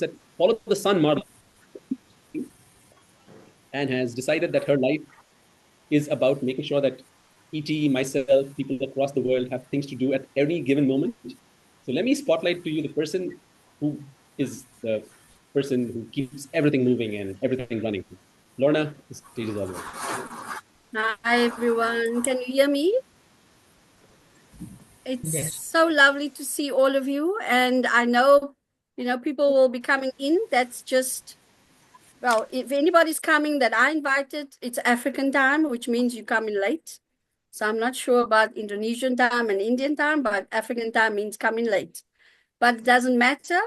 that follow the sun model and has decided that her life is about making sure that ET, myself, people across the world have things to do at any given moment. So let me spotlight to you the person who is the person who keeps everything moving and everything running. Lorna, the stage is all yours. Hi, everyone. Can you hear me? It's so lovely to see all of you. And I know, people will be coming in. That's just, well, if anybody's coming that I invited, it's African time, which means you come in late. So I'm not sure about Indonesian time and Indian time, but African time means coming late. But it doesn't matter.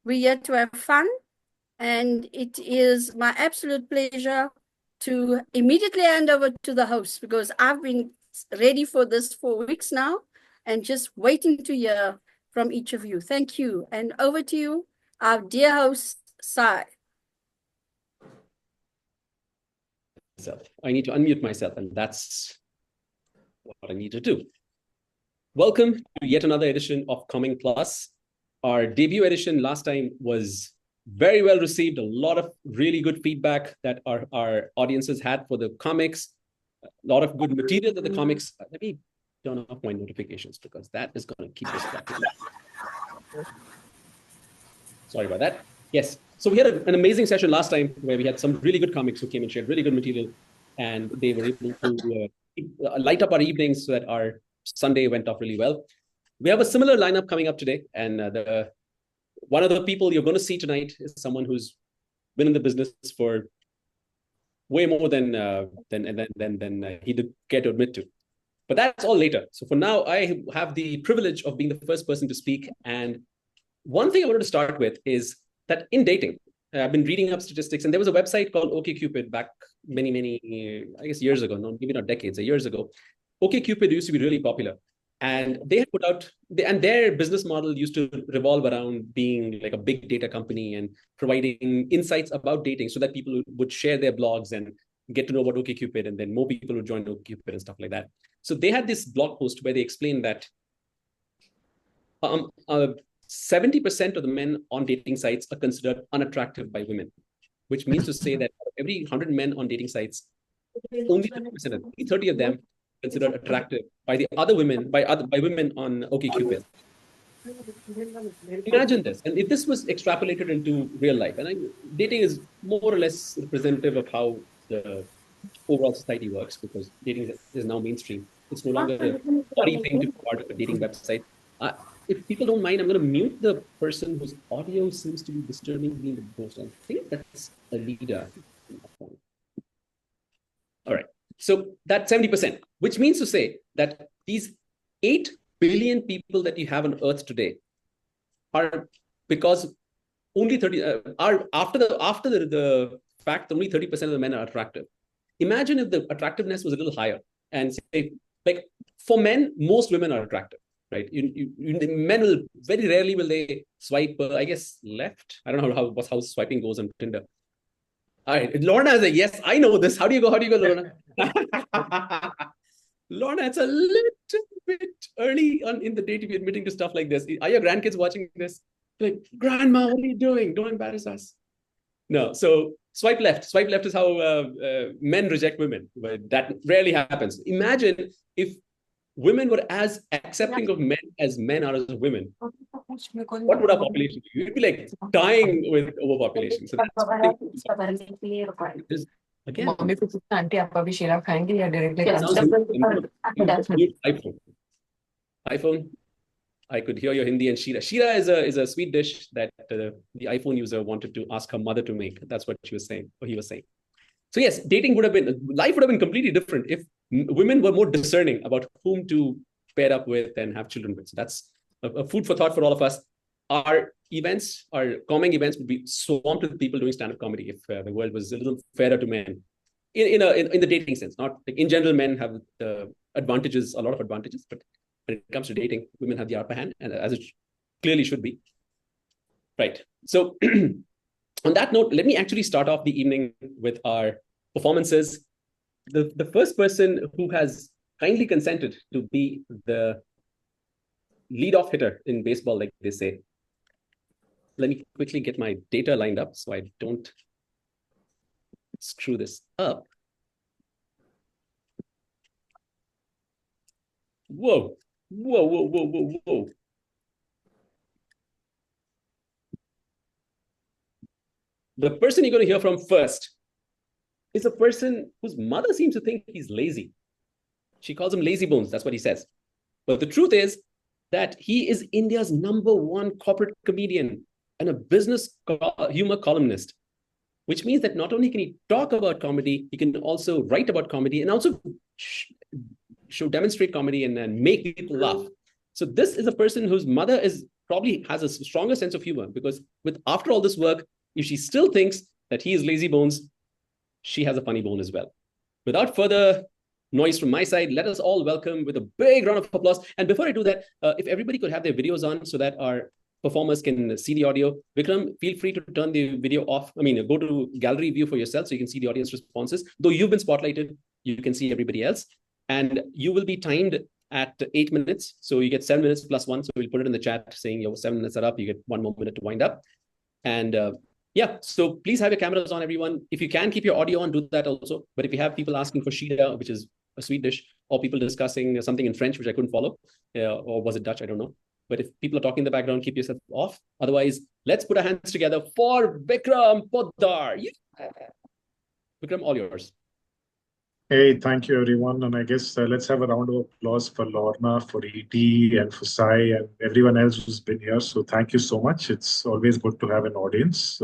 We're here to have fun. And it is my absolute pleasure to immediately hand over to the host because I've been ready for this for weeks now and just waiting to hear from each of you. Thank you. And over to you, our dear host, Sai. I need to unmute myself, and that's what I need to do. Welcome to yet another edition of Comeng Plus. Our debut edition last time was very well received, a lot of really good feedback that our audiences had for the comics, a lot of good material that the comics. Let me turn off my notifications because that is going to keep us back. Sorry about that. Yes. So we had an amazing session last time where we had some really good comics who came and shared really good material, and they were able to light up our evenings so that our Sunday went off really well. We have a similar lineup coming up today, and one of the people you're going to see tonight is someone who's been in the business for way more than he did care to admit to. But that's all later. So for now, I have the privilege of being the first person to speak. And one thing I wanted to start with is that in dating, I've been reading up statistics, and there was a website called OkCupid back many, I guess years ago, no, maybe not decades, years ago. OkCupid used to be really popular. And they had put out, and their business model used to revolve around being like a big data company and providing insights about dating so that people would share their blogs and get to know about OkCupid, and then more people would join OkCupid and stuff like that. So they had this blog post where they explained that 70% of the men on dating sites are considered unattractive by women, which means to say that every 100 men on dating sites, only 30 of them considered attractive by the other women, by women on OkCupid. Imagine this, and if this was extrapolated into real life, and dating is more or less representative of how the overall society works, because dating is now mainstream. It's no longer a funny thing to be part of a dating website. If people don't mind, I'm going to mute the person whose audio seems to be disturbing me the most. I think that's a leader. All right. So that's 70%, which means to say that these 8 billion people that you have on Earth today are because only 30 are after the fact that only 30% of the men are attractive. Imagine if the attractiveness was a little higher, and say, like, for men, most women are attractive, right? Men will very rarely will they swipe, I guess, left. I don't know how swiping goes on Tinder. All right, Lorna is like, yes, I know this. How do you go, Lorna? Lorna, it's a little bit early in the day to be admitting to stuff like this. Are your grandkids watching this? Like, Grandma, what are you doing? Don't embarrass us. No, so swipe left. Swipe left is how men reject women. But that rarely happens. Imagine if women were as accepting of men as men are as women. What would our population be? We'd be like dying with overpopulation. So that's again. iPhone. I could hear your Hindi and Shira. Shira is a sweet dish that the iPhone user wanted to ask her mother to make. That's what she was saying, or he was saying. So yes, life would have been completely different if women were more discerning about whom to pair up with and have children with. So that's a food for thought for all of us. Our Comeng events would be swamped with people doing stand-up comedy if the world was a little fairer to men. In the dating sense, not like in general, men have the advantages, a lot of advantages, but when it comes to dating, women have the upper hand, and as it clearly should be. Right. So on that note, let me actually start off the evening with our performances. The first person who has kindly consented to be the lead-off hitter in baseball, like they say, let me quickly get my data lined up so I don't screw this up. Whoa, whoa, whoa, whoa, whoa, whoa. The person you're going to hear from first is a person whose mother seems to think he's lazy. She calls him lazy bones. That's what he says. But the truth is that he is India's #1 corporate comedian and a business humor columnist, which means that not only can he talk about comedy, he can also write about comedy and also demonstrate comedy and make people laugh. So this is a person whose mother probably has a stronger sense of humor, because after all this work, if she still thinks that he is lazy bones, she has a funny bone as well. Without further noise from my side, let us all welcome with a big round of applause. And before I do that, if everybody could have their videos on so that our performers can see the audio. Vikram, feel free to turn the video off. I mean, go to gallery view for yourself so you can see the audience responses. Though you've been spotlighted, you can see everybody else. And you will be timed at 8 minutes. So you get 7 minutes plus 1. So we'll put it in the chat saying your 7 minutes are up. You get 1 more minute to wind up. And yeah, so please have your cameras on, everyone. If you can keep your audio on, do that also. But if you have people asking for Shida, which is a sweet dish, or people discussing something in French, which I couldn't follow, or was it Dutch? I don't know. But if people are talking in the background, keep yourself off. Otherwise, let's put our hands together for Vikram Poddar. Yeah. Vikram, all yours. Hey, thank you, everyone. And I guess let's have a round of applause for Lorna, for E.T., and for Sai, and everyone else who's been here. So thank you so much. It's always good to have an audience.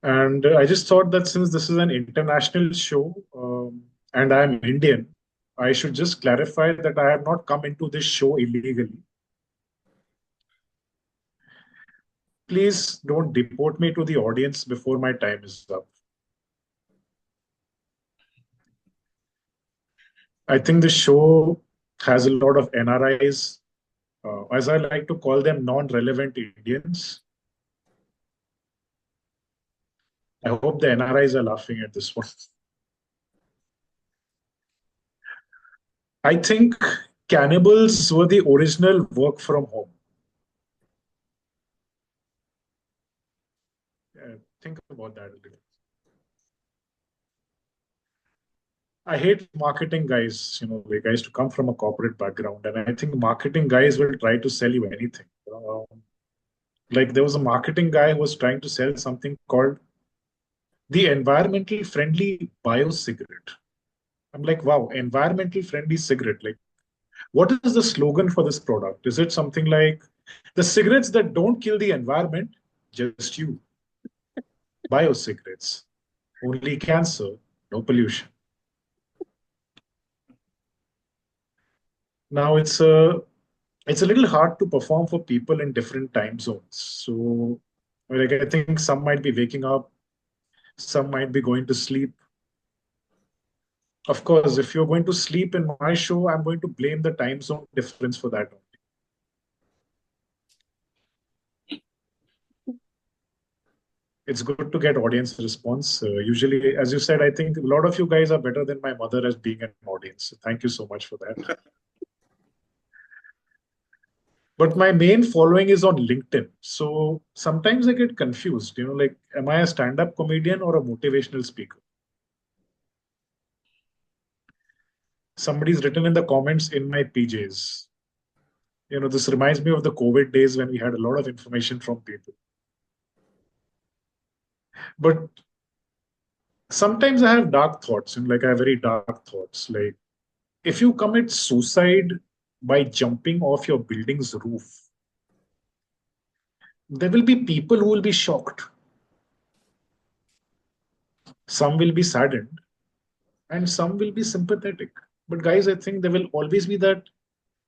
And I just thought that since this is an international show and I'm Indian, I should just clarify that I have not come into this show illegally. Please don't deport me to the audience before my time is up. I think the show has a lot of NRIs, as I like to call them, non-relevant Indians. I hope the NRIs are laughing at this one. I think cannibals were the original work from home. Think about that a little. I hate marketing guys, like I used to come from a corporate background, and I think marketing guys will try to sell you anything. Like there was a marketing guy who was trying to sell something called the environmental friendly bio cigarette. I'm like, wow, environmental friendly cigarette. Like, what is the slogan for this product? Is it something like the cigarettes that don't kill the environment, just you? Bio cigarettes, only cancer, no pollution. Now it's a little hard to perform for people in different time zones. So, like, I think some might be waking up, some might be going to sleep. Of course, if you're going to sleep in my show, I'm going to blame the time zone difference for that only. It's good to get audience response. Usually, as you said, I think a lot of you guys are better than my mother as being an audience. So thank you so much for that. But my main following is on LinkedIn. So sometimes I get confused, like, am I a stand-up comedian or a motivational speaker? Somebody's written in the comments in my PJs. This reminds me of the COVID days when we had a lot of information from people. But sometimes I have dark thoughts, like I have very dark thoughts. Like, if you commit suicide by jumping off your building's roof, there will be people who will be shocked. Some will be saddened and some will be sympathetic. But guys, I think there will always be that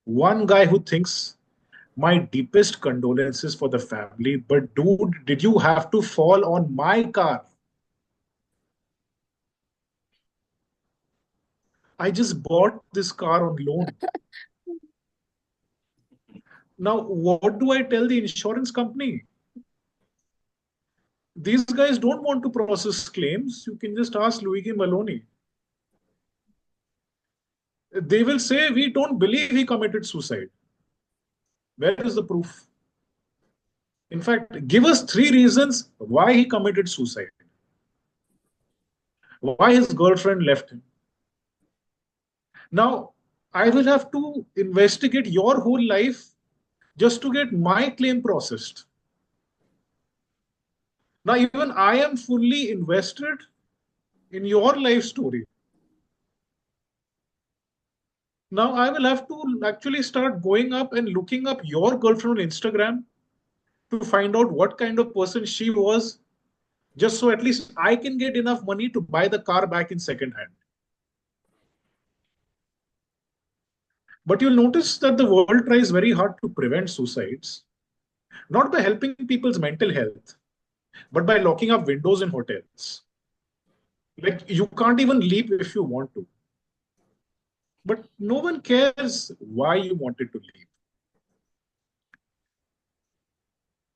one guy who thinks, my deepest condolences for the family, but dude, did you have to fall on my car? I just bought this car on loan. Now, what do I tell the insurance company? These guys don't want to process claims. You can just ask Luigi Maloney. They will say, we don't believe he committed suicide. Where is the proof? In fact, give us 3 reasons why he committed suicide. Why his girlfriend left him. Now, I will have to investigate your whole life just to get my claim processed. Now, even I am fully invested in your life story. Now, I will have to actually start going up and looking up your girlfriend on Instagram to find out what kind of person she was, just so at least I can get enough money to buy the car back in second hand. But you'll notice that the world tries very hard to prevent suicides, not by helping people's mental health, but by locking up windows in hotels. Like you can't even leave if you want to. But no one cares why you wanted to leave.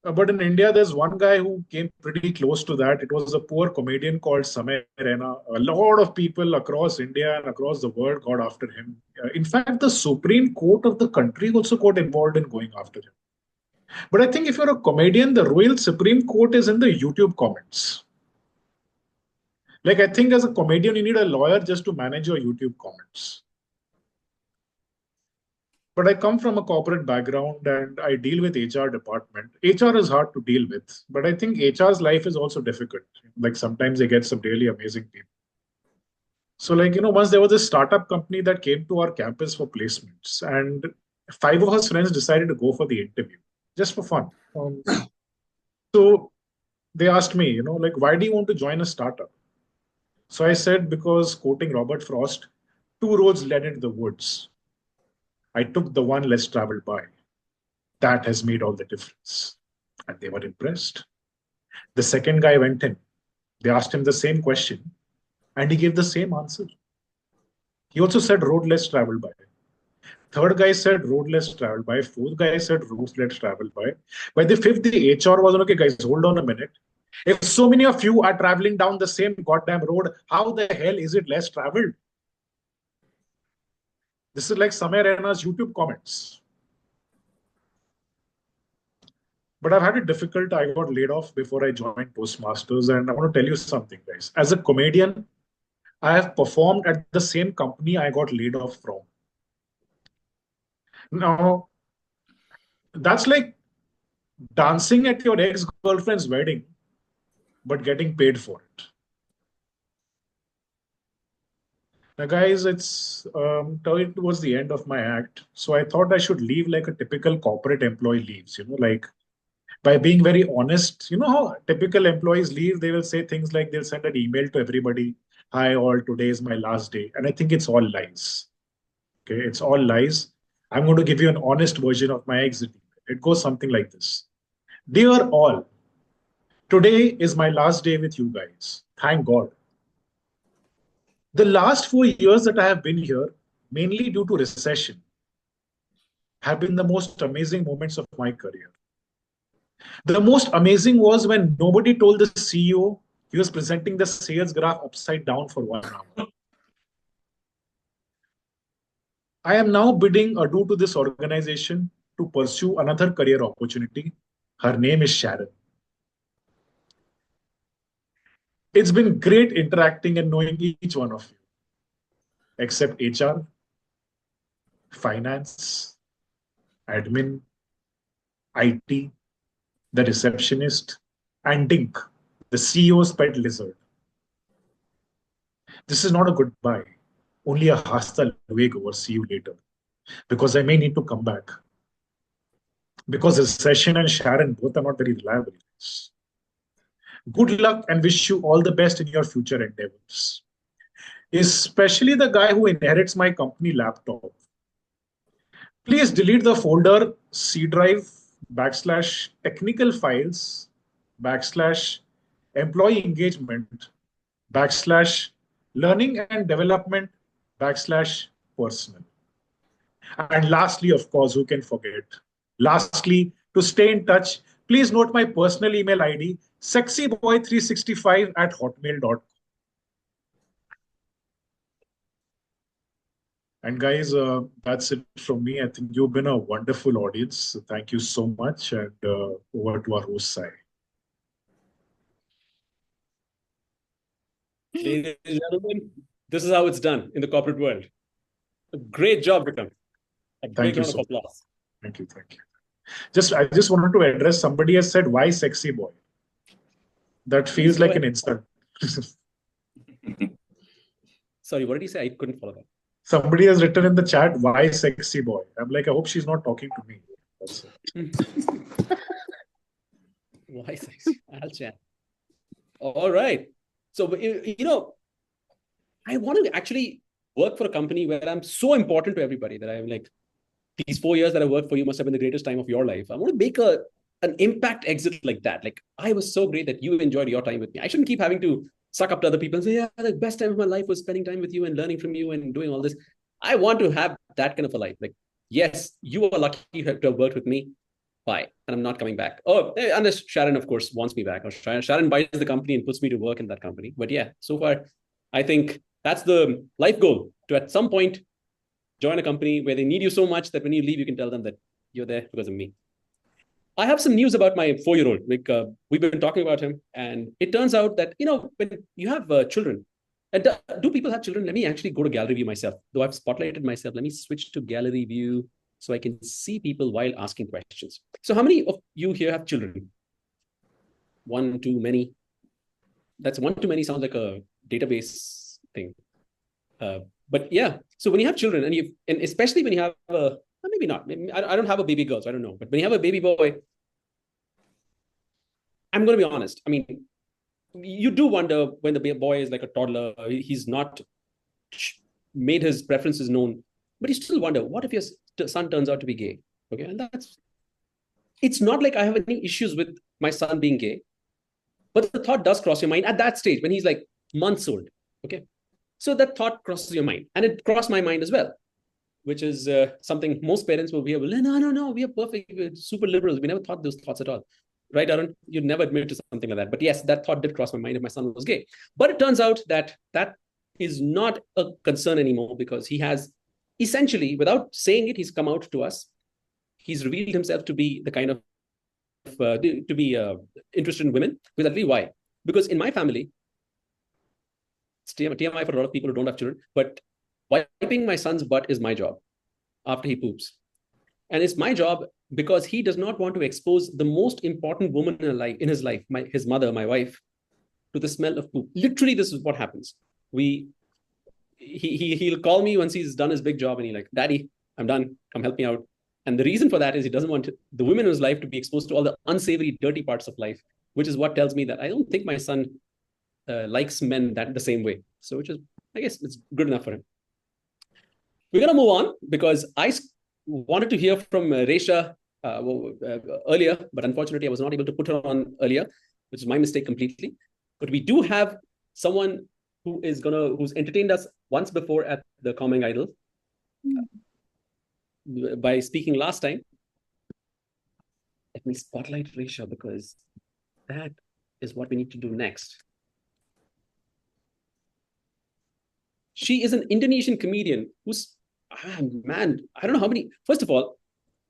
But in India, there's one guy who came pretty close to that. It was a poor comedian called Samay Raina. A lot of people across India and across the world got after him. In fact, the Supreme Court of the country also got involved in going after him. But I think if you're a comedian, the real Supreme Court is in the YouTube comments. Like I think as a comedian, you need a lawyer just to manage your YouTube comments. But I come from a corporate background and I deal with HR department. HR is hard to deal with, but I think HR's life is also difficult. Like sometimes they get some really amazing people. So like, once there was a startup company that came to our campus for placements and 5 of us friends decided to go for the interview just for fun. So they asked me, like, why do you want to join a startup? So I said, because quoting Robert Frost, 2 roads led into the woods. I took the one less traveled by. That has made all the difference. And they were impressed. The second guy went in. They asked him the same question and he gave the same answer. He also said road less traveled by. Third guy said road less traveled by. Fourth guy said roads less traveled by. By the fifth, the HR was, okay, guys, hold on a minute. If so many of you are traveling down the same goddamn road, how the hell is it less traveled? This is like Samay Raina's YouTube comments. But I've had it difficult. I got laid off before I joined Postmasters. And I want to tell you something, guys. As a comedian, I have performed at the same company I got laid off from. Now, that's like dancing at your ex-girlfriend's wedding, but getting paid for it. Now, guys, it's towards the end of my act. So I thought I should leave like a typical corporate employee leaves, like by being very honest. You know how typical employees leave? They will say things like they'll send an email to everybody. Hi, all, today is my last day. And I think it's all lies. Okay, it's all lies. I'm going to give you an honest version of my exit email. It goes something like this. Dear all, today is my last day with you guys. Thank God. The last 4 years that I have been here, mainly due to recession, have been the most amazing moments of my career. The most amazing was when nobody told the CEO he was presenting the sales graph upside down for 1 hour. I am now bidding adieu to this organization to pursue another career opportunity. Her name is Sharon. It's been great interacting and knowing each one of you, except HR, finance, admin, IT, the receptionist, and Dink, the CEO's pet lizard. This is not a goodbye, only a hasta luego or see you later, because I may need to come back. Because Recession and Sharon both are not very reliable. Good luck and wish you all the best in your future endeavors. Especially the guy who inherits my company laptop. Please delete the folder C drive / technical files / employee engagement / learning and development / personal. And lastly, of course, who can forget? Lastly, to stay in touch, please note my personal email ID, sexyboy365@hotmail.com. And guys, that's it from me. I think you've been a wonderful audience. Thank you so much. And over to our host, Sai. Ladies and gentlemen, this is how it's done in the corporate world. A great job, Vikram. A Thank big you round of so much. applause. Thank you. Thank you. I just wanted to address, somebody has said, why sexy boy? That feels Please go like an ahead. insult. Sorry, what did he say? I couldn't follow that. Somebody has written in the chat, why sexy boy? I'm like, I hope she's not talking to me. That's it. Why sexy? I'll chat. All right. So, I want to actually work for a company where I'm so important to everybody that I'm like, these 4 years that I worked for you must have been the greatest time of your life. I want to make an impact exit like that. Like, I was so great that you enjoyed your time with me. I shouldn't keep having to suck up to other people and say, yeah, the best time of my life was spending time with you and learning from you and doing all this. I want to have that kind of a life. Like, yes, you are lucky to have worked with me. Bye. And I'm not coming back. Oh, unless Sharon, of course, wants me back. Or Sharon buys the company and puts me to work in that company. But yeah, so far, I think that's the life goal, to at some point join a company where they need you so much that when you leave, you can tell them that you're there because of me. I have some news about my 4-year-old. Like, we've been talking about him, and it turns out that, when you have children, and do people have children? Let me actually go to gallery view myself. Though I've spotlighted myself, let me switch to gallery view so I can see people while asking questions. So how many of you here have children? One, too many? That's one too many sounds like a database thing. But yeah, so when you have children, and especially when you have maybe not, maybe, I don't have a baby girl, so I don't know. But when you have a baby boy, I'm going to be honest. I mean, you do wonder when the boy is like a toddler, he's not made his preferences known, but you still wonder, what if your son turns out to be gay? Okay, and it's not like I have any issues with my son being gay, but the thought does cross your mind at that stage when he's like months old. Okay, so that thought crosses your mind, and it crossed my mind as well, which is something most parents will be able, no, we are perfect, we're super liberals. We never thought those thoughts at all. Right, Arun? You'd never admit to something like that. But yes, that thought did cross my mind if my son was gay. But it turns out that is not a concern anymore, because he has essentially, without saying it, he's come out to us. He's revealed himself to be the kind of, interested in women. Because I'll tell you why. Because in my family, it's TMI for a lot of people who don't have children, but wiping my son's butt is my job after he poops. And it's my job because he does not want to expose the most important woman in his life, his mother, my wife, to the smell of poop. Literally, this is what happens. He'll call me once he's done his big job, and he's like, Daddy, I'm done. Come help me out. And the reason for that is he doesn't want the women in his life to be exposed to all the unsavory, dirty parts of life, which is what tells me that I don't think my son likes men the same way. So, which is, I guess, it's good enough for him. We're going to move on because I wanted to hear from Resha earlier, but unfortunately I was not able to put her on earlier, which is my mistake completely. But we do have someone who's entertained us once before at the Comeng Idol by speaking last time. Let me spotlight Resha because that is what we need to do next. She is an Indonesian comedian who's, man, I don't know how many. First of all,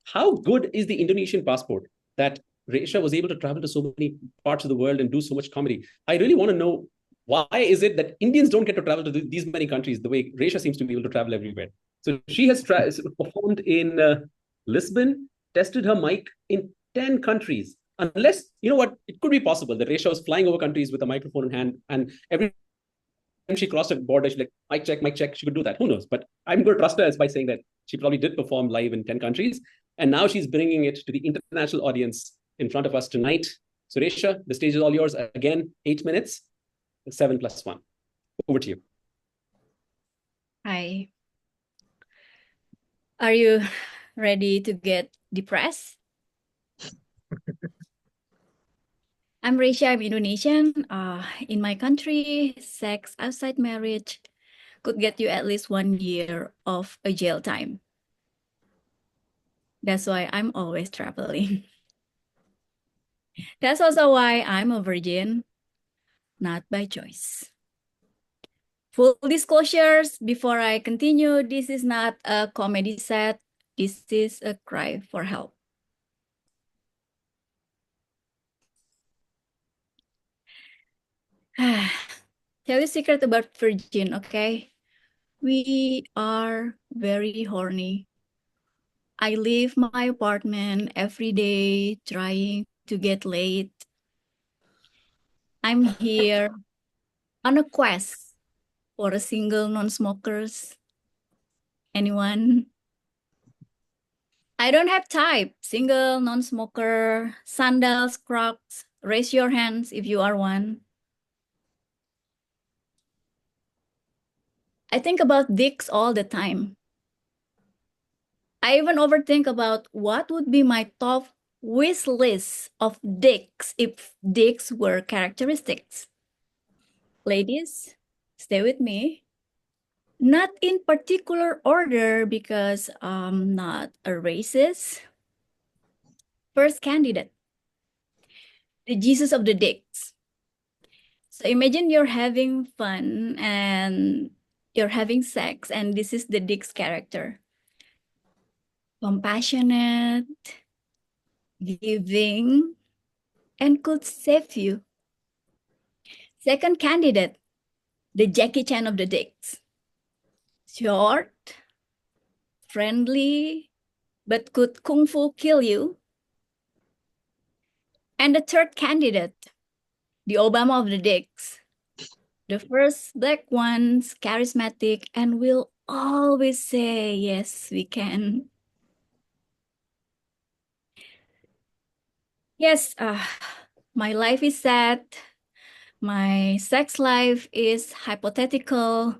how good is the Indonesian passport that Resha was able to travel to so many parts of the world and do so much comedy? I really want to know, why is it that Indians don't get to travel to these many countries the way Resha seems to be able to travel everywhere? So she has performed in Lisbon, tested her mic in 10 countries. Unless, you know what, it could be possible that Resha was flying over countries with a microphone in hand, and every time she crossed a border, she's like, mic check. She could do that. Who knows? But I'm going to trust her as by saying that she probably did perform live in 10 countries. And now she's bringing it to the international audience in front of us tonight. So Resha, the stage is all yours. Again, 8 minutes, 7 + 1. Over to you. Hi. Are you ready to get depressed? I'm Resha, I'm Indonesian. In my country, sex outside marriage could get you at least 1 year of a jail time. That's why I'm always traveling. That's also why I'm a virgin, not by choice. Full disclosures, before I continue, this is not a comedy set. This is a cry for help. Tell you a secret about virgin, okay? We are very horny. I leave my apartment every day trying to get late. I'm here on a quest for a single non-smokers. Anyone? I don't have type. Single, non-smoker, sandals, Crocs. Raise your hands if you are one. I think about dicks all the time. I even overthink about what would be my top wish list of dicks if dicks were characteristics. Ladies, stay with me. Not in particular order because I'm not a racist. First candidate, the Jesus of the dicks. So imagine you're having fun and you're having sex, and this is the dick's character. Compassionate, giving, and could save you. Second candidate, the Jackie Chan of the dicks. Short, friendly, but could kung fu kill you. And the third candidate, the Obama of the dicks. The first black ones, charismatic, and will always say, yes, we can. Yes, my life is sad. My sex life is hypothetical,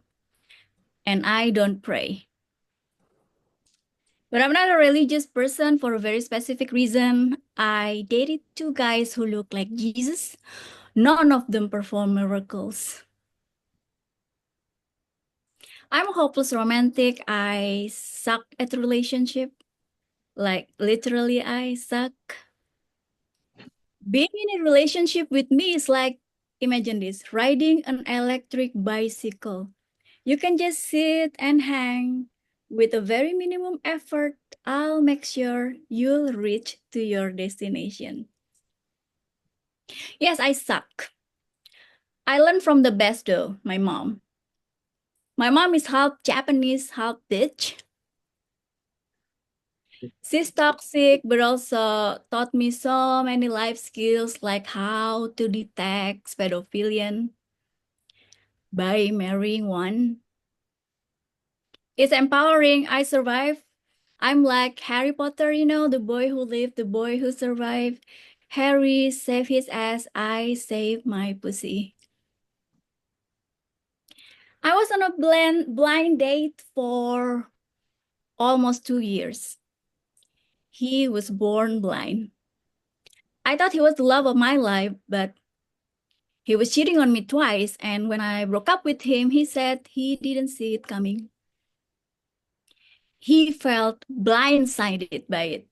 and I don't pray. But I'm not a religious person for a very specific reason. I dated two guys who look like Jesus. None of them perform miracles. I'm a hopeless romantic. I suck at relationship. Like literally, I suck. Being in a relationship with me is like, imagine this, riding an electric bicycle. You can just sit and hang. With a very minimum effort, I'll make sure you'll reach to your destination. Yes, I suck. I learned from the best though, my mom. My mom is half Japanese, half bitch. She's toxic, but also taught me so many life skills like how to detect pedophilia by marrying one. It's empowering. I survived. I'm like Harry Potter, you know, the boy who lived, the boy who survived. Harry saved his ass. I saved my pussy. I was on a blind date for almost 2 years. He was born blind. I thought he was the love of my life, but he was cheating on me twice. And when I broke up with him, he said he didn't see it coming. He felt blindsided by it.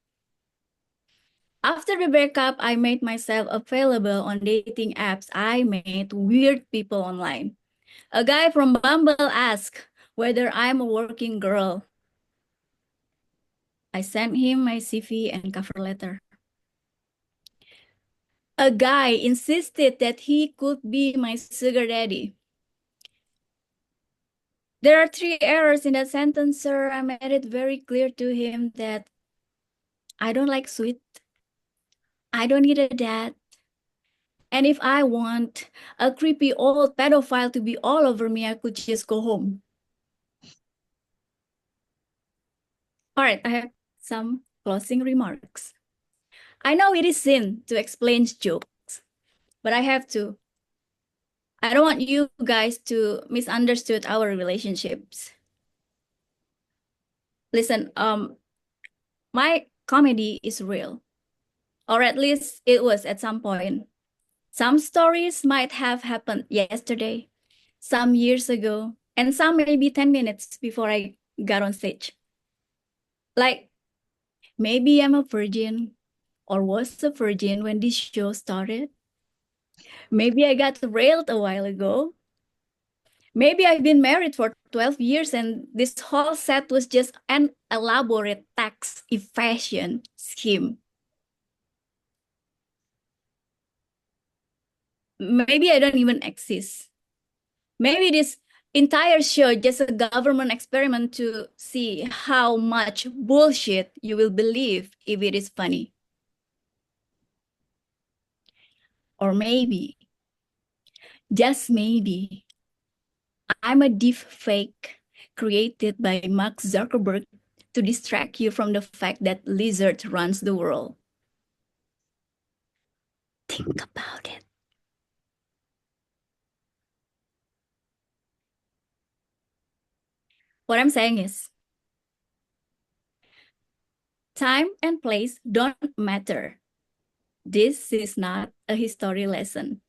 After the breakup, I made myself available on dating apps. I met weird people online. A guy from Bumble asked whether I'm a working girl. I sent him my CV and cover letter. A guy insisted that he could be my sugar daddy. There are 3 errors in that sentence, sir. I made it very clear to him that I don't like sweet. I don't need a dad. And if I want a creepy old pedophile to be all over me, I could just go home. All right, I have some closing remarks. I know it is sin to explain jokes, but I have to. I don't want you guys to misunderstood our relationships. Listen, my comedy is real, or at least it was at some point. Some stories might have happened yesterday, some years ago, and some maybe 10 minutes before I got on stage. Like, maybe I'm a virgin or was a virgin when this show started. Maybe I got railed a while ago. Maybe I've been married for 12 years and this whole set was just an elaborate tax evasion scheme. Maybe I don't even exist. Maybe this entire show just a government experiment to see how much bullshit you will believe if it is funny. Or maybe, just maybe, I'm a deep fake created by Mark Zuckerberg to distract you from the fact that lizard runs the world. Think about it. What I'm saying is, time and place don't matter. This is not a history lesson.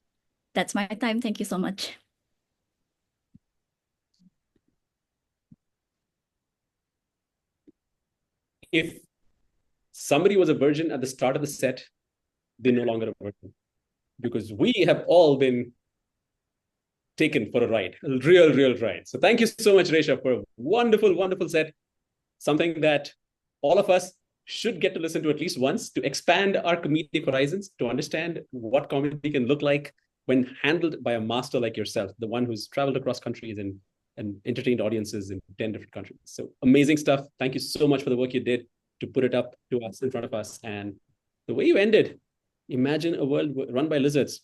That's my time. Thank you so much. If somebody was a virgin at the start of the set, they're no longer a virgin. Because we have all been taken for a ride, a real ride. So thank you so much, Resha, for a wonderful, wonderful set. Something that all of us should get to listen to at least once to expand our comedic horizons, to understand what comedy can look like when handled by a master like yourself, the one who's traveled across countries and entertained audiences in 10 different countries. So amazing stuff. Thank you so much for the work you did to put it up to us in front of us. And the way you ended, imagine a world run by lizards.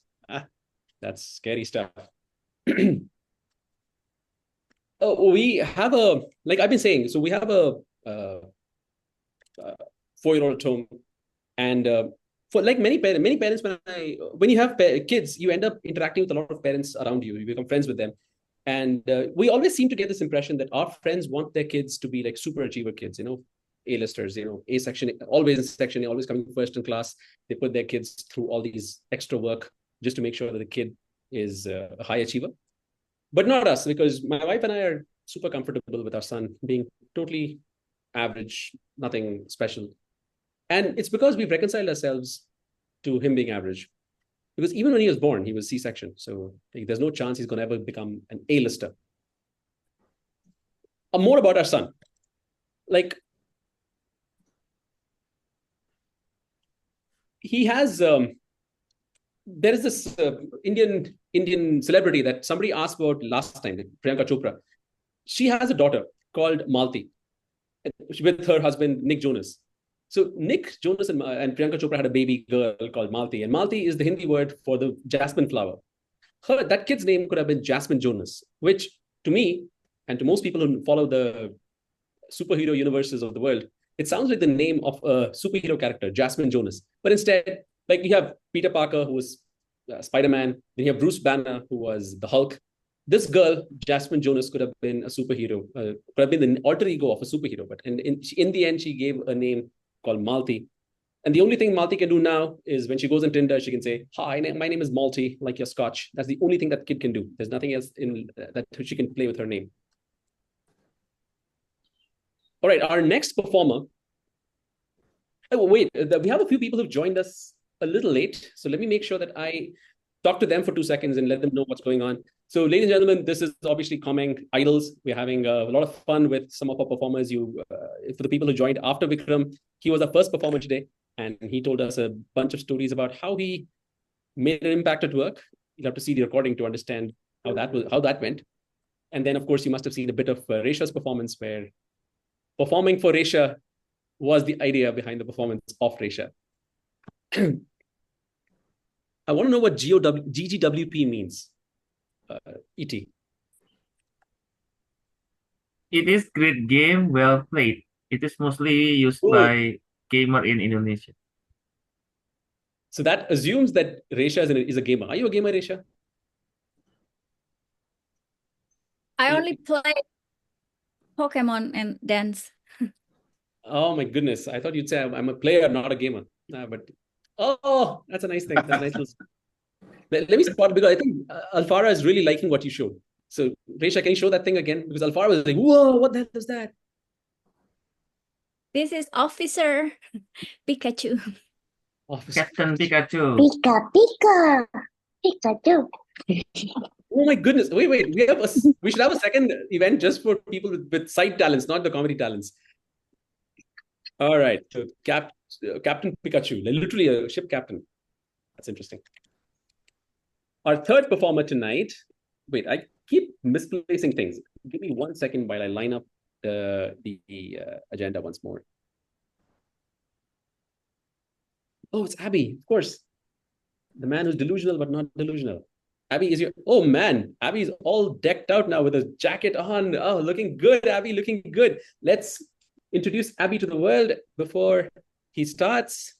That's scary stuff. We have a, like I've been saying, so we have a 4-year-old at home, and for like many parents, when you have kids, you end up interacting with a lot of parents around you. You become friends with them, and we always seem to get this impression that our friends want their kids to be like super achiever kids, A-listers, A section, always in section, always coming first in class. They put their kids through all these extra work just to make sure that the kid is a high achiever. But not us, because my wife and I are super comfortable with our son being totally average, nothing special. And it's because we've reconciled ourselves to him being average. Because even when he was born, he was C-section. So there's no chance he's going to ever become an A-lister. More about our son. Like, he has, there is this Indian celebrity that somebody asked about last time, Priyanka Chopra. She has a daughter called Malti with her husband, Nick Jonas. So Nick Jonas and Priyanka Chopra had a baby girl called Malti. And Malti is the Hindi word for the jasmine flower. That kid's name could have been Jasmine Jonas, which to me, and to most people who follow the superhero universes of the world, it sounds like the name of a superhero character, Jasmine Jonas. But instead, like you have Peter Parker, who was Spider-Man. Then you have Bruce Banner, who was the Hulk. This girl, Jasmine Jonas, could have been a superhero, could have been the alter ego of a superhero. But in the end, she gave a name called Malti. And the only thing Malti can do now is when she goes on Tinder, she can say, "Hi, my name is Malti, like your scotch." That's the only thing that kid can do. There's nothing else in that she can play with her name. All right, our next performer. Oh, wait, we have a few people who've joined us a little late. So let me make sure that I talk to them for 2 seconds and let them know what's going on. So ladies and gentlemen, this is obviously Comeng Idols. We're having a lot of fun with some of our performers. For the people who joined after Vikram, he was our first performer today. And he told us a bunch of stories about how he made an impact at work. You'll have to see the recording to understand how that went. And then, of course, you must have seen a bit of Resha's performance, where performing for Resha was the idea behind the performance of Resha. I want to know what GGWP means. E.T. It is great game, well played. It is mostly used by gamer in Indonesia. So that assumes that Resha is a gamer. Are you a gamer, Resha? I only play Pokemon and dance. Oh my goodness. I thought you'd say I'm a player, not a gamer. But that's a nice thing. That's a nice let me spot, because I think Alfara is really liking what you showed. So Resha, can you show that thing again? Because Alfara was like, whoa, what the hell is that? This is Officer Pikachu. Captain Pikachu. Pika, Pika, Pikachu. Oh my goodness. Wait. We should have a second event just for people with side talents, not the comedy talents. All right. So Captain Pikachu, literally a ship captain. That's interesting. Our third performer tonight. Wait, I keep misplacing things. Give me 1 second while I line up the agenda once more. Oh, it's Abbey, of course. The man who's delusional but not delusional. Abbey is your... Oh, man. Abby's all decked out now with a jacket on. Oh, looking good, Abbey, looking good. Let's introduce Abbey to the world before he starts.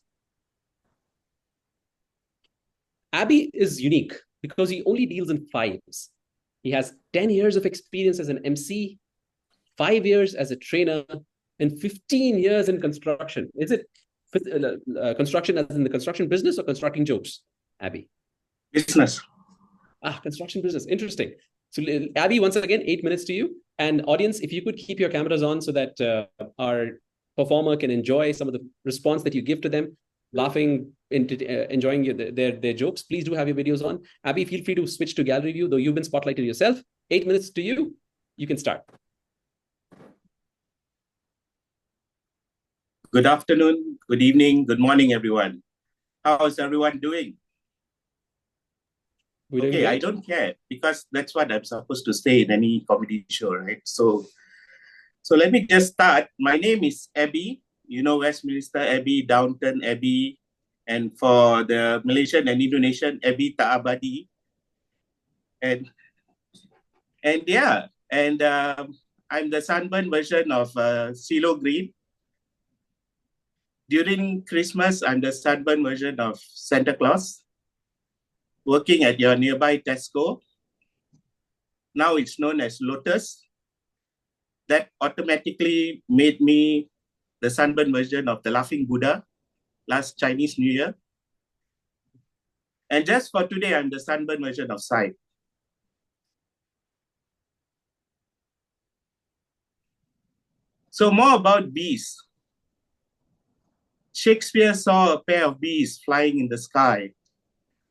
Abbey is unique because he only deals in fives. He has 10 years of experience as an MC, 5 years as a trainer, and 15 years in construction. Is it construction as in the construction business or constructing jokes, Abbey? Business. Construction business. Interesting. So, Abbey, once again, 8 minutes to you. And audience, if you could keep your cameras on so that our performer can enjoy some of the response that you give to them, laughing, enjoying their jokes, please do have your videos on. Abbey, feel free to switch to gallery view, though you've been spotlighted yourself. 8 minutes to you. You can start. Good afternoon, good evening, good morning, everyone. How is everyone doing? Okay, I don't care because that's what I'm supposed to say in any comedy show, right? So let me just start. My name is Abbey. You know Westminster Abbey, Downton Abbey, and for the Malaysian and Indonesian, Abbey Tak Abadi. And I'm the sunburn version of CeeLo Green. During Christmas, I'm the sunburn version of Santa Claus, working at your nearby Tesco. Now it's known as Lotus. That automatically made me the sunburn version of the Laughing Buddha last Chinese New Year. And just for today, I'm the sunburn version of Sai. So more about bees. Shakespeare saw a pair of bees flying in the sky,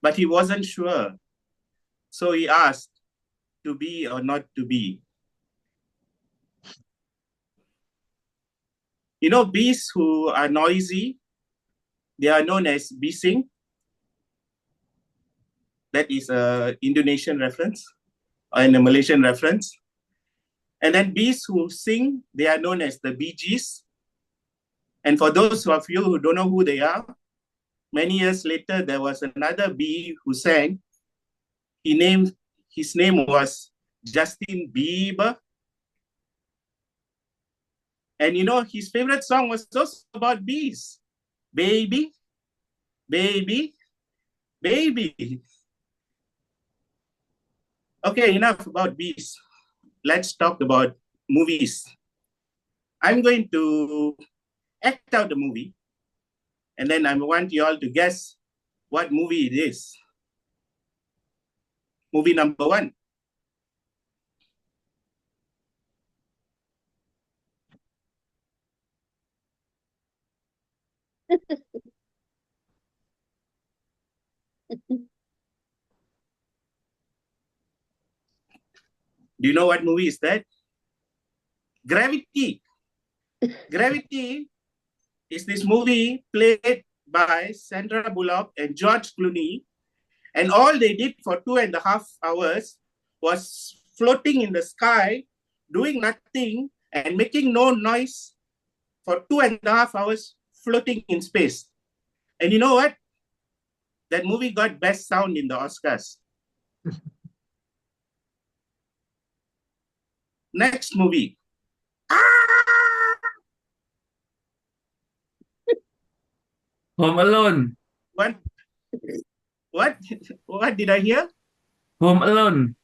but he wasn't sure. So he asked, to be or not to be? You know, bees who are noisy, they are known as bising. That is an Indonesian reference and a Malaysian reference. And then bees who sing, they are known as the Bee Gees. And for those of you who don't know who they are, many years later, there was another bee who sang. His name was Justin Bieber. And you know, his favorite song was also about bees. Baby, baby, baby. Okay, enough about bees. Let's talk about movies. I'm going to act out the movie, and then I want you all to guess what movie it is. Movie number 1. Do you know what movie is that? Gravity. Gravity is this movie played by Sandra Bullock and George Clooney. And all they did for 2.5 hours was floating in the sky, doing nothing and making no noise for 2.5 hours floating in space. And you know what? That movie got best sound in the Oscars. Next movie. Home Alone. What did I hear? Home Alone.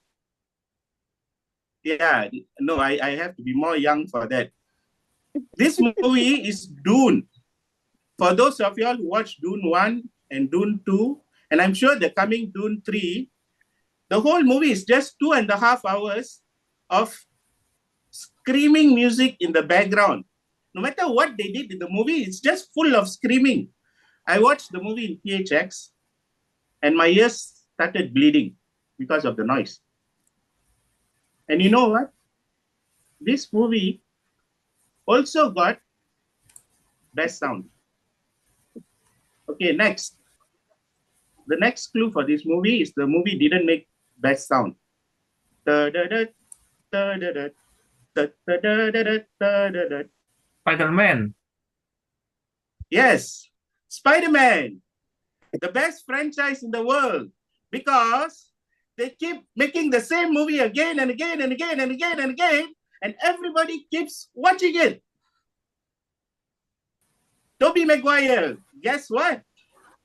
Yeah, no, I have to be more young for that. This movie is Dune. For those of y'all who watched Dune 1 and Dune 2, and I'm sure the coming Dune 3, the whole movie is just 2.5 hours of screaming music in the background. No matter what they did in the movie, it's just full of screaming. I watched the movie in PHX and my ears started bleeding because of the noise. And you know what? This movie also got best sound. Okay, next. The next clue for this movie is the movie didn't make best sound. Spider-Man. Yes, Spider-Man, the best franchise in the world, because they keep making the same movie again and again and again and again and again, and everybody keeps watching it. Tobey Maguire, guess what?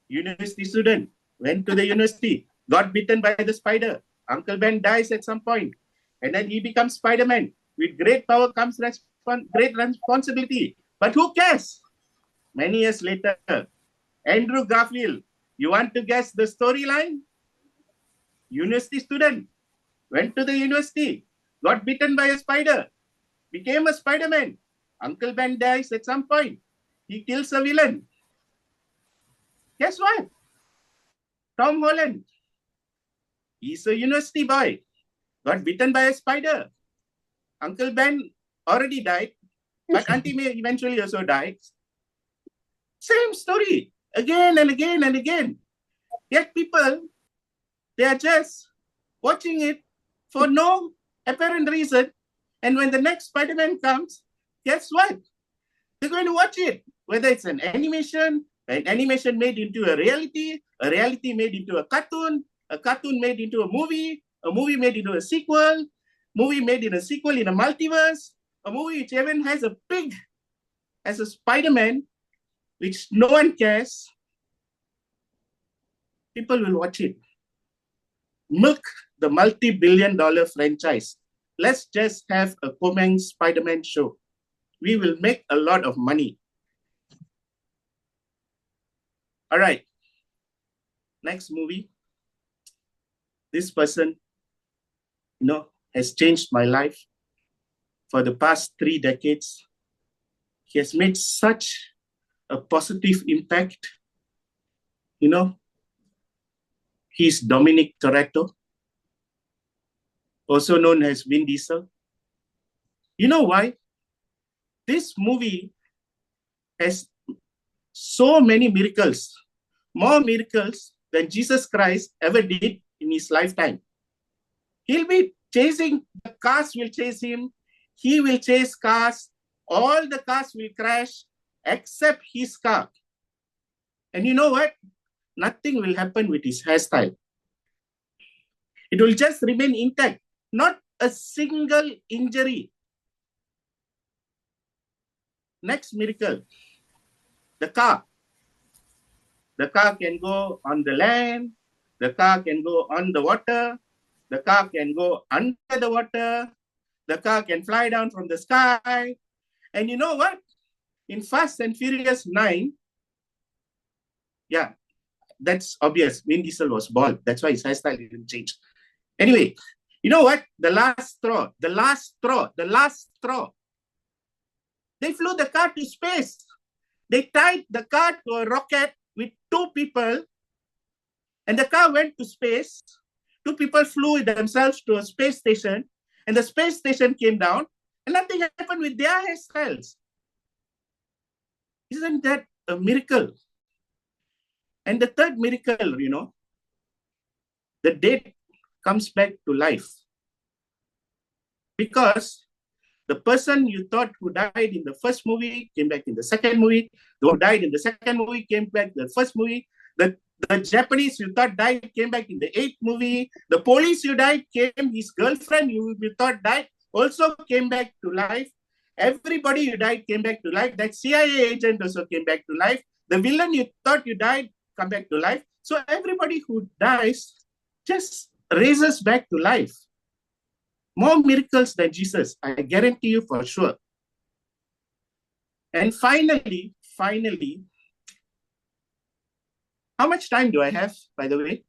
University student, went to the university, got bitten by the spider. Uncle Ben dies at some point, and then he becomes Spider-Man. With great power comes great responsibility. But who cares? Many years later, Andrew Garfield, you want to guess the storyline? University student, went to the university, got bitten by a spider, became a Spider-Man. Uncle Ben dies at some point. He kills a villain. Guess what? Tom Holland, he's a university boy, got bitten by a spider. Uncle Ben already died, but Auntie May eventually also died. Same story, again and again and again. Yet people, they are just watching it for no apparent reason. And when the next Spider-Man comes, guess what? They're going to watch it. Whether it's an animation made into a reality made into a cartoon made into a movie made into a sequel, movie made in a sequel in a multiverse, a movie which even has a pig as a Spider-Man, which no one cares. People will watch it. Milk the multi-billion-dollar franchise. Let's just have a Comeng Spider-Man show. We will make a lot of money. All right. Next movie. This person, has changed my life for the past 3 decades. He has made such a positive impact. He's Dominic Toretto, also known as Vin Diesel. You know why? This movie has so many miracles, more miracles than Jesus Christ ever did in his lifetime. He'll be chasing, the cars will chase him, he will chase cars, all the cars will crash except his car. And you know what? Nothing will happen with his hairstyle. It will just remain intact, not a single injury. Next miracle, the car. The car can go on the land, the car can go on the water, the car can go under the water, the car can fly down from the sky. And you know what? In Fast and Furious 9, yeah, that's obvious. Vin Diesel was bald. That's why his hairstyle didn't change. Anyway, you know what? The last straw. They flew the car to space. They tied the car to a rocket with 2 people, and the car went to space. 2 people flew themselves to a space station, and the space station came down, and nothing happened with their hairstyles. Isn't that a miracle? And the third miracle, the dead comes back to life. Because the person you thought who died in the first movie came back in the second movie. The one who died in the second movie came back in the first movie. The Japanese you thought died came back in the 8th movie. The police you died came, his girlfriend you thought died also came back to life. Everybody you died came back to life. That CIA agent also came back to life. The villain you thought you died come back to life. So everybody who dies just raises back to life. More miracles than Jesus, I guarantee you for sure. And finally, how much time do I have, by the way?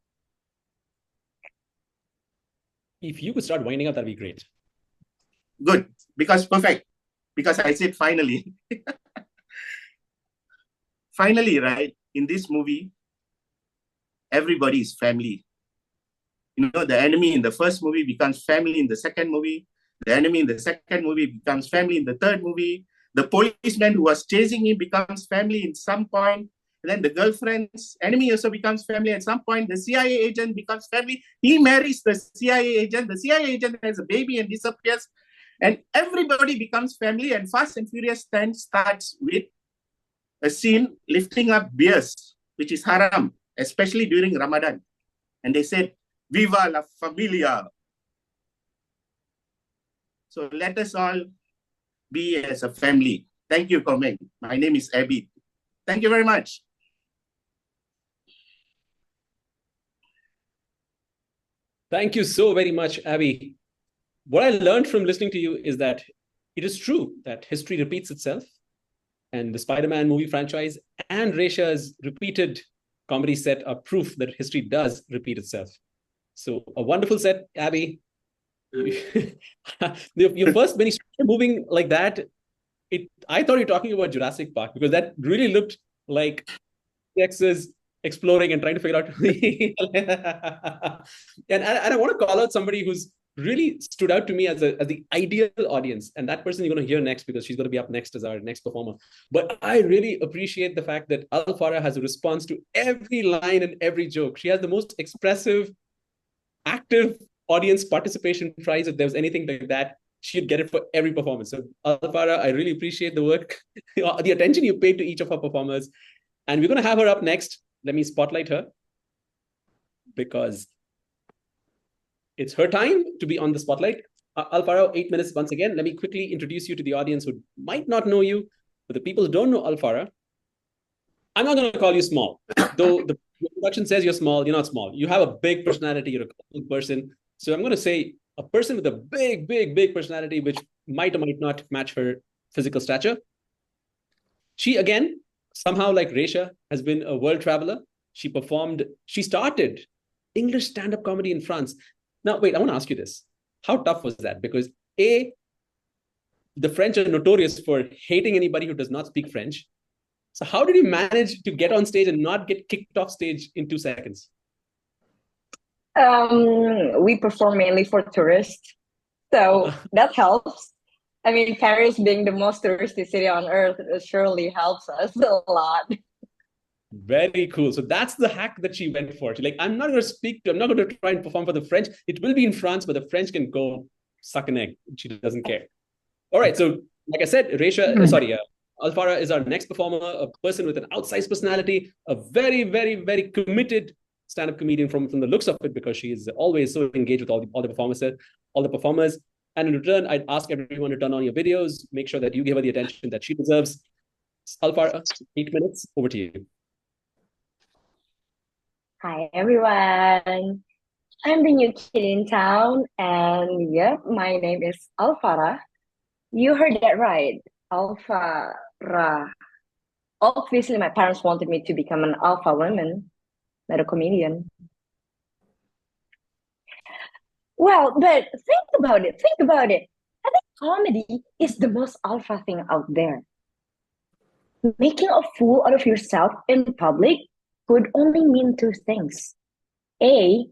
If you could start winding up, that'd be great. Good, perfect. Because I said finally. Finally, right, in this movie, everybody is family. You know, the enemy in the first movie becomes family in the second movie. The enemy in the second movie becomes family in the third movie. The policeman who was chasing him becomes family in some point. And then the girlfriend's enemy also becomes family at some point. The CIA agent becomes family. He marries the CIA agent. The CIA agent has a baby and disappears. And everybody becomes family. And Fast and Furious 10 starts with a scene lifting up beers, which is haram, especially during Ramadan. And they said, "Viva la familia." So let us all be as a family. Thank you, Comeng. My name is Abbey. Thank you very much. Thank you so very much, Abbey. What I learned from listening to you is that it is true that history repeats itself. And the Spider-Man movie franchise and Resha's repeated comedy set are proof that history does repeat itself. So a wonderful set, Abbey. Your first when you started moving like that, I thought you were talking about Jurassic Park, because that really looked like X's exploring and trying to figure out. and I want to call out somebody who's really stood out to me as the ideal audience, and that person you're going to hear next, because she's going to be up next as our next performer. But I really appreciate the fact that Fara has a response to every line and every joke. She has the most expressive, active audience participation prize. If there was anything like that, she'd get it for every performance. So Fara, I really appreciate the work, the attention you paid to each of our performers. And we're going to have her up next. Let me spotlight her, because it's her time to be on the spotlight. Fara, 8 minutes once again. Let me quickly introduce you to the audience who might not know you, but the people who don't know Fara, I'm not going to call you small. Though the introduction says you're small, you're not small. You have a big personality. You're a cool person. So I'm going to say a person with a big, big, big personality, which might or might not match her physical stature. She, again, somehow like Resha, has been a world traveler. She started English stand-up comedy in France. Now, wait, I want to ask you this. How tough was that? Because the French are notorious for hating anybody who does not speak French. So how did you manage to get on stage and not get kicked off stage in 2 seconds? We perform mainly for tourists, so that helps. I mean, Paris being the most touristy city on earth surely helps us a lot. Very cool. So that's the hack that she went for. She's like, I'm not going to try and perform for the French. It will be in France, but the French can go suck an egg. She doesn't care. All right. So like I said, Fara is our next performer, a person with an outsized personality, a very, very, very committed stand-up comedian from the looks of it, because she is always so engaged with all the performers. And in return, I'd ask everyone to turn on your videos, make sure that you give her the attention that she deserves. Fara, 8 minutes, over to you. Hi, everyone. I'm the new kid in town, and yep, my name is Fara. You heard that right, Fara. Obviously, my parents wanted me to become an alpha woman, not a comedian. Well, but think about it. I think comedy is the most alpha thing out there. Making a fool out of yourself in public could only mean 2 things. A,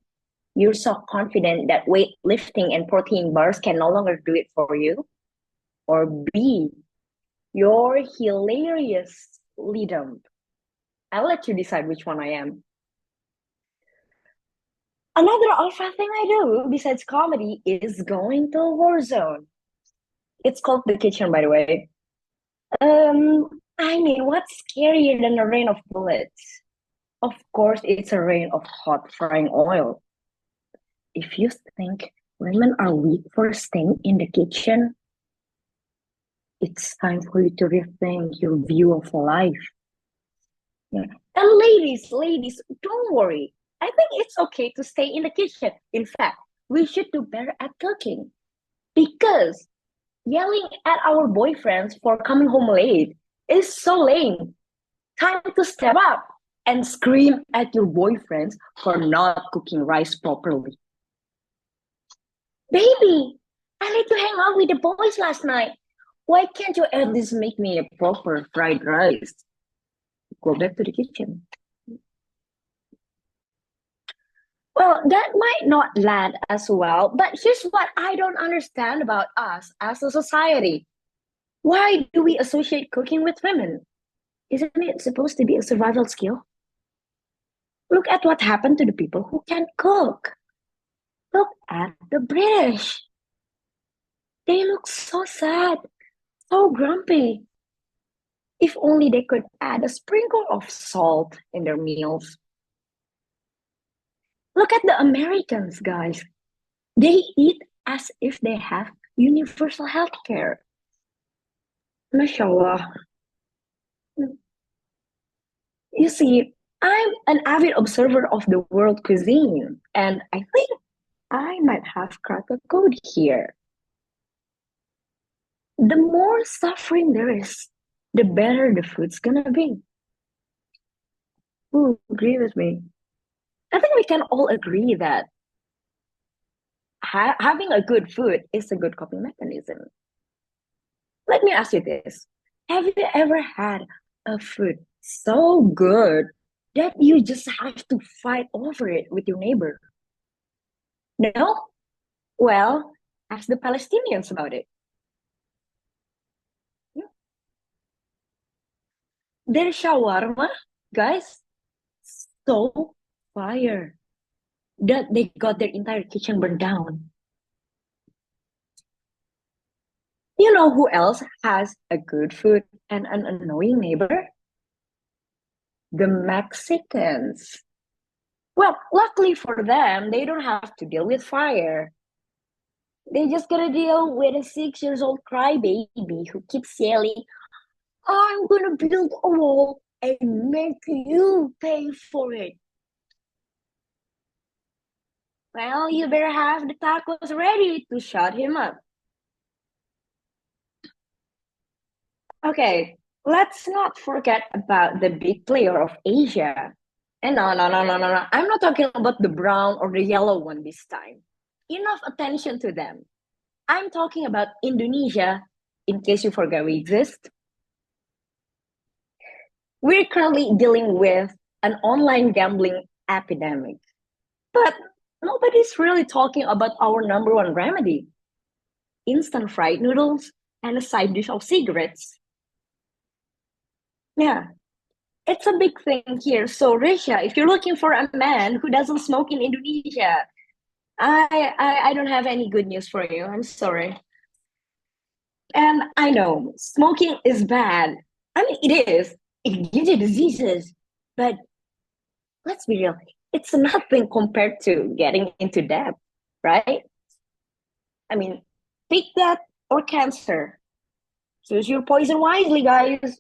you're so confident that weightlifting and protein bars can no longer do it for you. Or B, you're hilariously dumb. I'll let you decide which one I am. Another alpha thing I do besides comedy is going to a war zone. It's called The Kitchen, by the way. I mean, what's scarier than a rain of bullets? Of course, it's a rain of hot frying oil. If you think women are weak for staying in the kitchen, it's time for you to rethink your view of life. Yeah. And ladies, don't worry. I think it's okay to stay in the kitchen. In fact, we should do better at cooking. Because yelling at our boyfriends for coming home late is so lame. Time to step up and scream at your boyfriends for not cooking rice properly. Baby, I need to hang out with the boys last night. Why can't you at least make me a proper fried rice? Go back to the kitchen. Well, that might not land as well, but here's what I don't understand about us as a society. Why do we associate cooking with women? Isn't it supposed to be a survival skill? Look at what happened to the people who can cook. Look at the British. They look so sad, so grumpy. If only they could add a sprinkle of salt in their meals. Look at the Americans, guys. They eat as if they have universal health care. Mashallah. You see, I'm an avid observer of the world cuisine, and I think I might have cracked a code here. The more suffering there is, the better the food's gonna be. Who agree with me? I think we can all agree that having a good food is a good coping mechanism. Let me ask you this. Have you ever had a food so good that you just have to fight over it with your neighbor? No? Well, ask the Palestinians about it. Their shawarma, guys, so fire that they got their entire kitchen burned down. You know who else has a good food and an annoying neighbor? The Mexicans. Well, luckily for them, they don't have to deal with fire. They just gotta deal with a 6 years old crybaby who keeps yelling, I'm gonna build a wall and make you pay for it. Well, you better have the tacos ready to shut him up. Okay, let's not forget about the big player of Asia. And no. I'm not talking about the brown or the yellow one this time. Enough attention to them. I'm talking about Indonesia, in case you forget we exist. We're currently dealing with an online gambling epidemic. But nobody's really talking about our number one remedy. Instant fried noodles and a side dish of cigarettes. Yeah, it's a big thing here. So, Risha, if you're looking for a man who doesn't smoke in Indonesia, I don't have any good news for you. I'm sorry. And I know smoking is bad. I mean, it is. It gives you diseases. But let's be real. It's nothing compared to getting into debt, right? I mean, pick that or cancer. Choose your poison wisely, guys.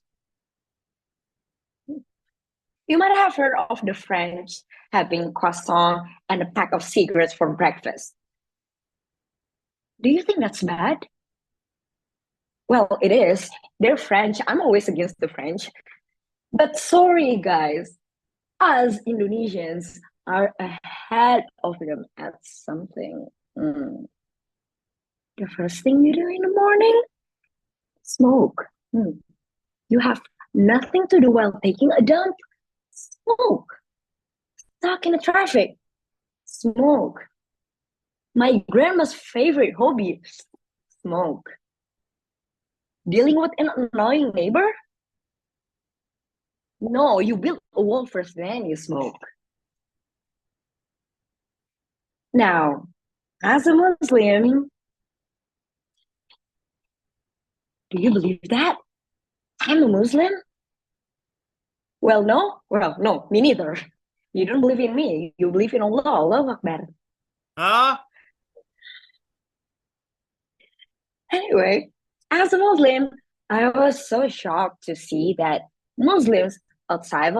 You might have heard of the French having croissant and a pack of cigarettes for breakfast. Do you think that's bad? Well, it is. They're French. I'm always against the French. But sorry, guys. Us Indonesians are ahead of them at something. The first thing you do in the morning? Smoke. You have nothing to do while taking a dump? Smoke. Stuck in the traffic? Smoke. My grandma's favorite hobby? Smoke. Dealing with an annoying neighbor? No, you build a wall first, then you smoke. Now, as a Muslim, do you believe that? I'm a Muslim? Well, no, me neither. You don't believe in me. You believe in Allah. Allahu Akbar. Anyway, as a Muslim, I was so shocked to see that Muslims outside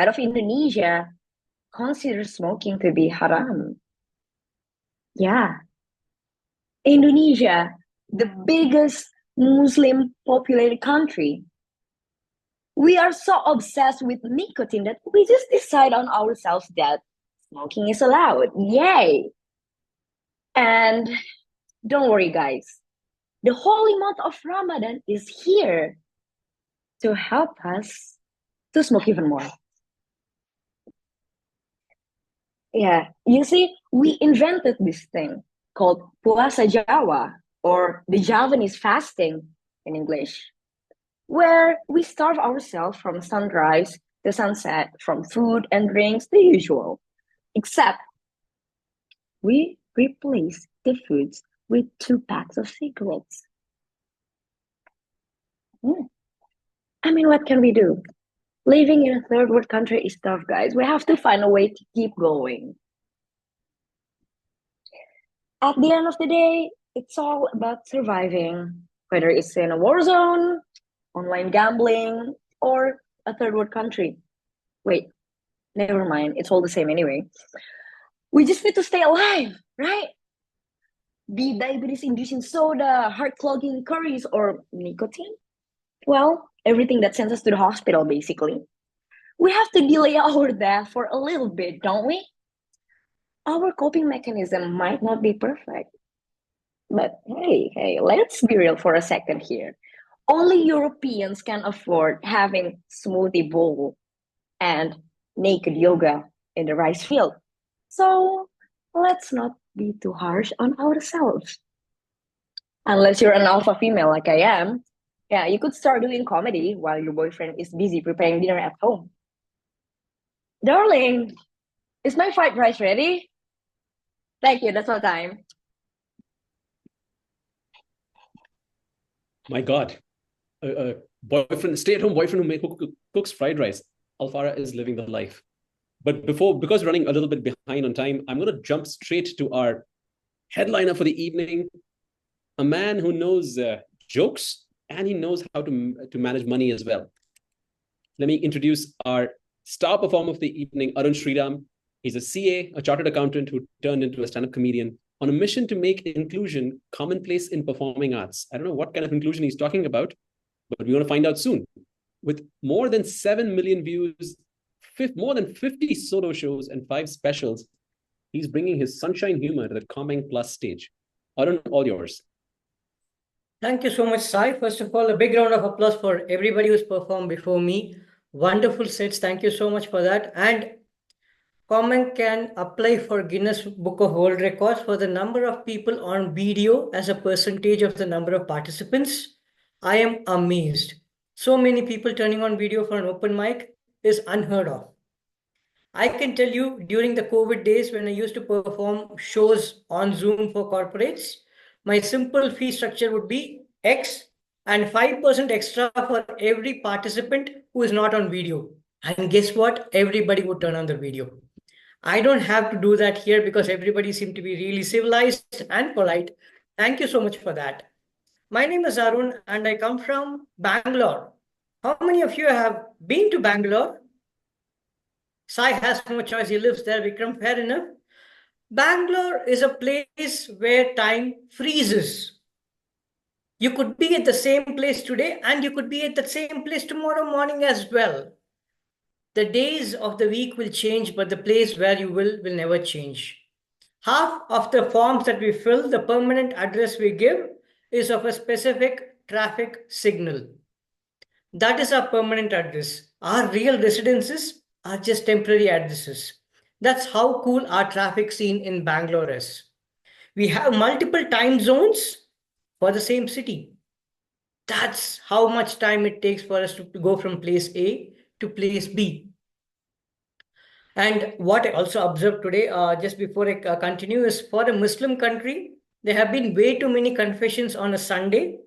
of Indonesia consider smoking to be haram. Yeah. Indonesia, the biggest Muslim populated country. We are so obsessed with nicotine that we just decide on ourselves that smoking is allowed. Yay! And don't worry, guys. The holy month of Ramadan is here to help us to smoke even more. Yeah, you see, we invented this thing called Puasa Jawa, or the Javanese fasting in English, where we starve ourselves from sunrise to sunset, from food and drinks, the usual. Except we replace the foods with 2 packs of cigarettes. I mean, what can we do? Living in a third world country is tough, guys. We have to find a way to keep going. At the end of the day, it's all about surviving, whether it's in a war zone, online gambling, or a third world country. Wait, never mind. It's all the same anyway. We just need to stay alive, right? Be diabetes-inducing soda, heart-clogging curries, or nicotine. Well, everything that sends us to the hospital, basically. We have to delay our death for a little bit, don't we? Our coping mechanism might not be perfect. But hey, let's be real for a second here. Only Europeans can afford having smoothie bowl and naked yoga in the rice field. So let's not be too harsh on ourselves. Unless you're an alpha female like I am, yeah, you could start doing comedy while your boyfriend is busy preparing dinner at home. Darling, is my fried rice ready? Thank you, that's all time. My God, a boyfriend, stay-at-home boyfriend who cooks fried rice. Alfara is living the life. But because we're running a little bit behind on time, I'm going to jump straight to our headliner for the evening, a man who knows jokes and he knows how to manage money as well. Let me introduce our star performer of the evening, Arun Sriram. He's a CA, a chartered accountant who turned into a stand-up comedian on a mission to make inclusion commonplace in performing arts. I don't know what kind of inclusion he's talking about, but we're going to find out soon. With more than 7 million views, more than 50 solo shows, and 5 specials, he's bringing his sunshine humor to the Comeng Plus stage. Arun, all yours. Thank you so much, Sai. First of all, a big round of applause for everybody who's performed before me. Wonderful sets. Thank you so much for that. And Comeng can apply for Guinness Book of World Records for the number of people on video as a percentage of the number of participants. I am amazed. So many people turning on video for an open mic is unheard of. I can tell you during the COVID days when I used to perform shows on Zoom for corporates, my simple fee structure would be X and 5% extra for every participant who is not on video. And guess what? Everybody would turn on the video. I don't have to do that here because everybody seemed to be really civilized and polite. Thank you so much for that. My name is Arun and I come from Bangalore. How many of you have been to Bangalore? Sai has no choice, he lives there, Vikram, fair enough. Bangalore is a place where time freezes. You could be at the same place today and you could be at the same place tomorrow morning as well. The days of the week will change, but the place where you will never change. Half of the forms that we fill, the permanent address we give, is of a specific traffic signal. That is our permanent address. Our real residences are just temporary addresses. That's how cool our traffic scene in Bangalore is. We have multiple time zones for the same city. That's how much time it takes for us to go from place A to place B. And what I also observed today, just before I continue, is for a Muslim country, there have been way too many confessions on a Sunday.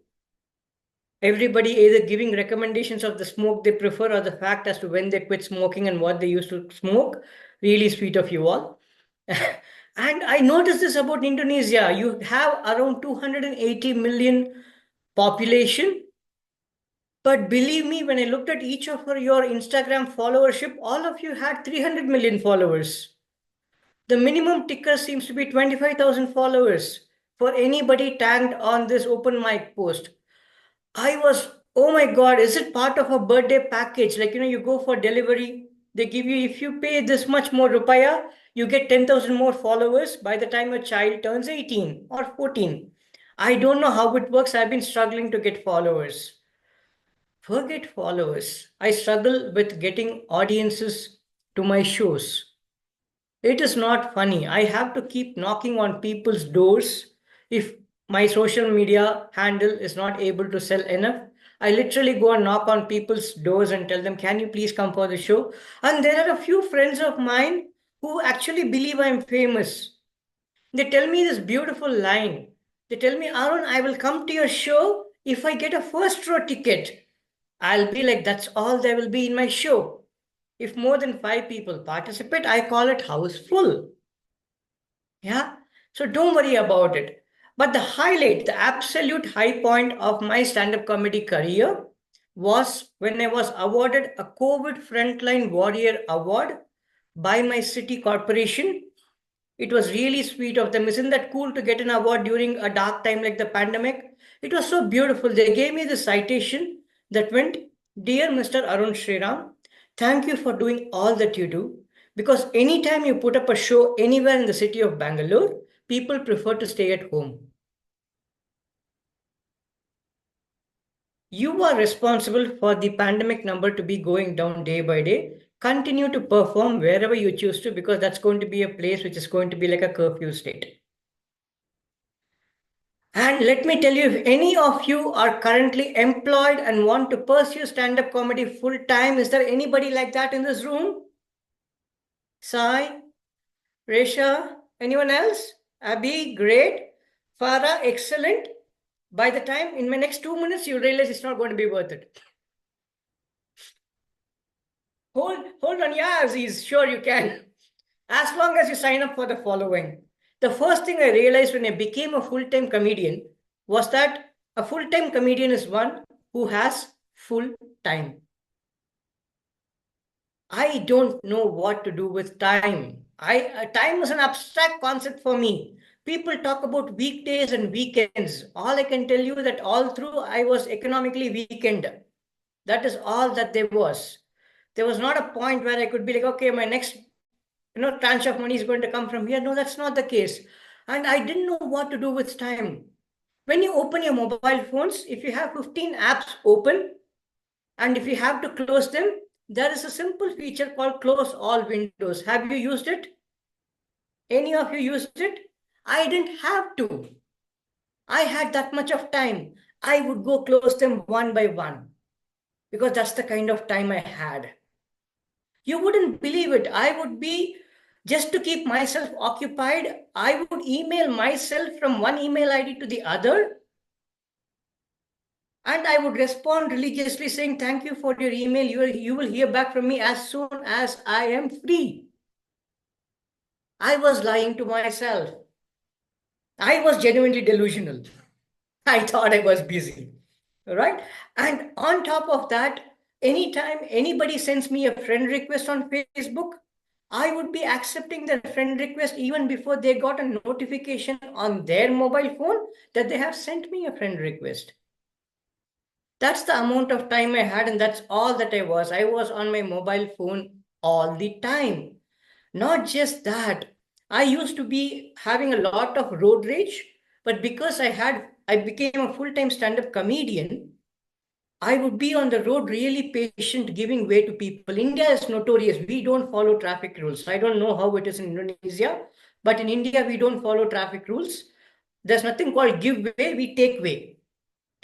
Everybody either giving recommendations of the smoke they prefer or the fact as to when they quit smoking and what they used to smoke. Really sweet of you all. And I noticed this about Indonesia. You have around 280 million population. But believe me, when I looked at each of your Instagram followership, all of you had 300 million followers. The minimum ticker seems to be 25,000 followers for anybody tagged on this open mic post. I was, oh my God, is it part of a birthday package? Like, you go for delivery, they give you, if you pay this much more rupaya, you get 10,000 more followers by the time a child turns 18 or 14. I don't know how it works. I've been struggling to get followers. Forget followers. I struggle with getting audiences to my shows. It is not funny. I have to keep knocking on people's doors if my social media handle is not able to sell enough. I literally go and knock on people's doors and tell them, can you please come for the show? And there are a few friends of mine who actually believe I'm famous. They tell me this beautiful line. They tell me, Arun, I will come to your show if I get a first row ticket. I'll be like, that's all there will be in my show. If more than 5 people participate, I call it house full. Yeah. So don't worry about it. But the highlight, the absolute high point of my stand-up comedy career was when I was awarded a COVID Frontline Warrior Award by my city corporation. It was really sweet of them. Isn't that cool to get an award during a dark time like the pandemic? It was so beautiful. They gave me the citation that went, Dear Mr. Arun Sriram, thank you for doing all that you do. Because anytime you put up a show anywhere in the city of Bangalore, people prefer to stay at home. You are responsible for the pandemic number to be going down day by day. Continue to perform wherever you choose to, because that's going to be a place which is going to be like a curfew state. And let me tell you, if any of you are currently employed and want to pursue stand-up comedy full-time, is there anybody like that in this room? Sai, Resha, anyone else? Abbey, great. Fara, excellent. By the time, in my next 2 minutes, you realize it's not going to be worth it. Hold on, yeah, Aziz, sure you can. As long as you sign up for the following. The first thing I realized when I became a full-time comedian was that a full-time comedian is one who has full time. I don't know what to do with time. Time is an abstract concept for me. People talk about weekdays and weekends. All I can tell you that all through I was economically weakened. That is all that there was. There was not a point where I could be like, okay, my next tranche of money is going to come from here. No, that's not the case. And I didn't know what to do with time. When you open your mobile phones, if you have 15 apps open, and if you have to close them, there is a simple feature called close all windows. Have you used it? Any of you used it? I didn't have to. I had that much of time. I would go close them one by one because that's the kind of time I had. You wouldn't believe it. I would be, just to keep myself occupied, I would email myself from one email ID to the other. And I would respond religiously saying, thank you for your email. You will hear back from me as soon as I am free. I was lying to myself. I was genuinely delusional. I thought I was busy. All right. And on top of that, anytime anybody sends me a friend request on Facebook, I would be accepting their friend request even before they got a notification on their mobile phone that they have sent me a friend request. That's the amount of time I had, and that's all that I was. I was on my mobile phone all the time. Not just that, I used to be having a lot of road rage, but because I became a full-time stand-up comedian, I would be on the road really patient, giving way to people. India is notorious. We don't follow traffic rules. I don't know how it is in Indonesia, but in India, we don't follow traffic rules. There's nothing called give way, we take way.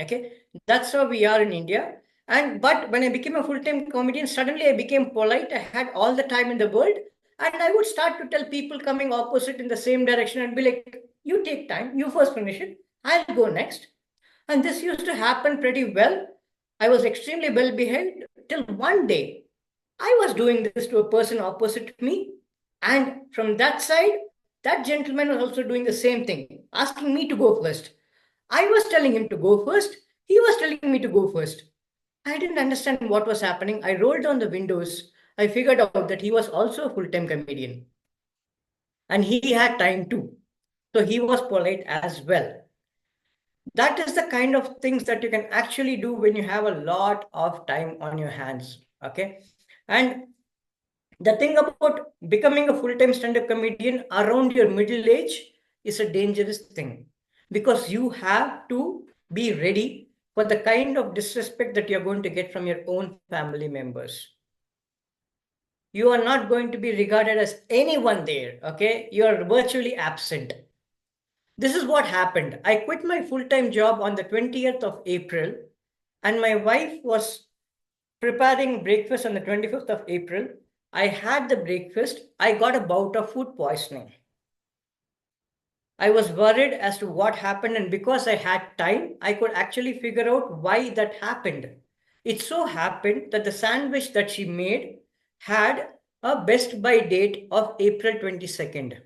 Okay, that's how we are in India. But when I became a full-time comedian, suddenly I became polite. I had all the time in the world. And I would start to tell people coming opposite in the same direction and be like, you take time, you first finish it, I'll go next. And this used to happen pretty well. I was extremely well behaved till one day I was doing this to a person opposite me. And from that side, that gentleman was also doing the same thing, asking me to go first. I was telling him to go first. He was telling me to go first. I didn't understand what was happening. I rolled down the windows. I figured out that he was also a full-time comedian. And he had time too. So he was polite as well. That is the kind of things that you can actually do when you have a lot of time on your hands. Okay. And the thing about becoming a full-time stand-up comedian around your middle age is a dangerous thing, because you have to be ready for the kind of disrespect that you're going to get from your own family members. you are not going to be regarded as anyone there, okay? You are virtually absent. This is what happened. I quit my full-time job on the 20th of April, and my wife was preparing breakfast on the 25th of April. I had the breakfast. I got a bout of food poisoning. I was worried as to what happened, and because I had time, I could actually figure out why that happened. It so happened that the sandwich that she made had a best by date of April 22nd.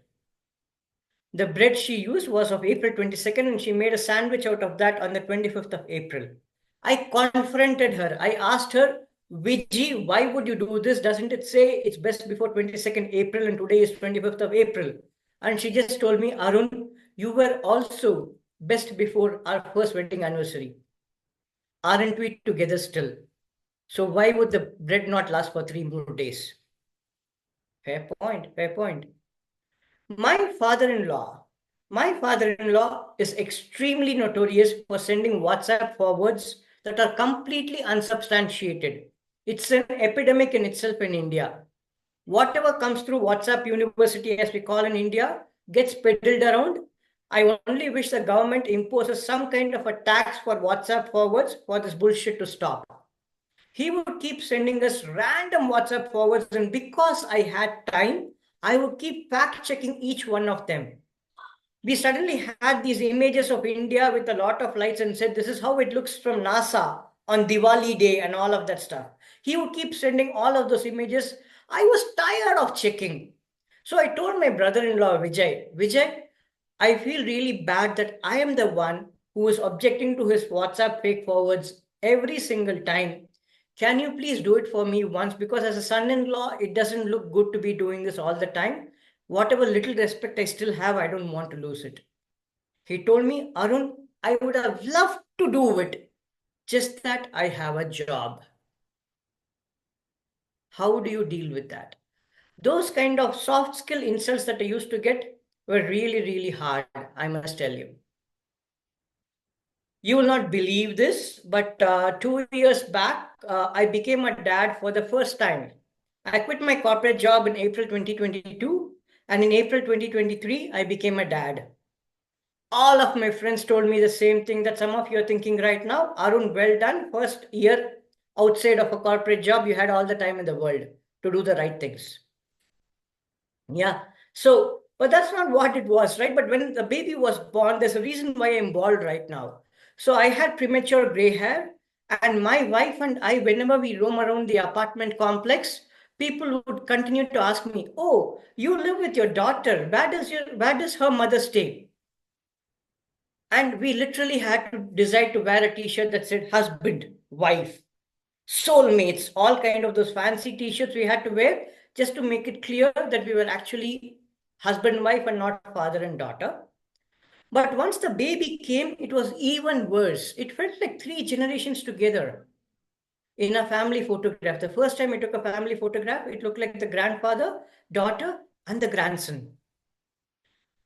The bread she used was of April 22nd, and she made a sandwich out of that on the 25th of April. I confronted her. I asked her, Viji, why would you do this? Doesn't it say it's best before 22nd April and today is 25th of April? And she just told me, Arun, you were also best before our first wedding anniversary. Aren't we together still? So why would the bread not last for 3 more days? Fair point, fair point. My father-in-law is extremely notorious for sending WhatsApp forwards that are completely unsubstantiated. It's an epidemic in itself in India. Whatever comes through WhatsApp University, as we call in India, gets peddled around. I only wish the government imposes some kind of a tax for WhatsApp forwards for this bullshit to stop. He would keep sending us random WhatsApp forwards, and because I had time, I would keep fact-checking each one of them. We suddenly had these images of India with a lot of lights and said, this is how it looks from NASA on Diwali day and all of that stuff. He would keep sending all of those images. I was tired of checking. So I told my brother-in-law, Vijay, I feel really bad that I am the one who is objecting to his WhatsApp fake forwards every single time. Can you please do it for me once? Because as a son-in-law, it doesn't look good to be doing this all the time. Whatever little respect I still have, I don't want to lose it. He told me, Arun, I would have loved to do it, just that I have a job. How do you deal with that? Those kind of soft skill insults that I used to get were really, really hard, I must tell you. You will not believe this, but 2 years back, I became a dad for the first time. I quit my corporate job in April 2022, and in April 2023, I became a dad. All of my friends told me the same thing that some of you are thinking right now. Arun, well done. First year outside of a corporate job, you had all the time in the world to do the right things. Yeah. So, but that's not what it was, right? But when the baby was born, there's a reason why I'm bald right now. So I had premature gray hair, and my wife and I, whenever we roam around the apartment complex, people would continue to ask me, oh, you live with your daughter. Where does her mother stay? And we literally had to decide to wear a t-shirt that said husband, wife, soulmates, all kind of those fancy t-shirts we had to wear just to make it clear that we were actually husband and wife and not father and daughter. But once the baby came, it was even worse. It felt like 3 generations together in a family photograph. The first time I took a family photograph, it looked like the grandfather, daughter, and the grandson.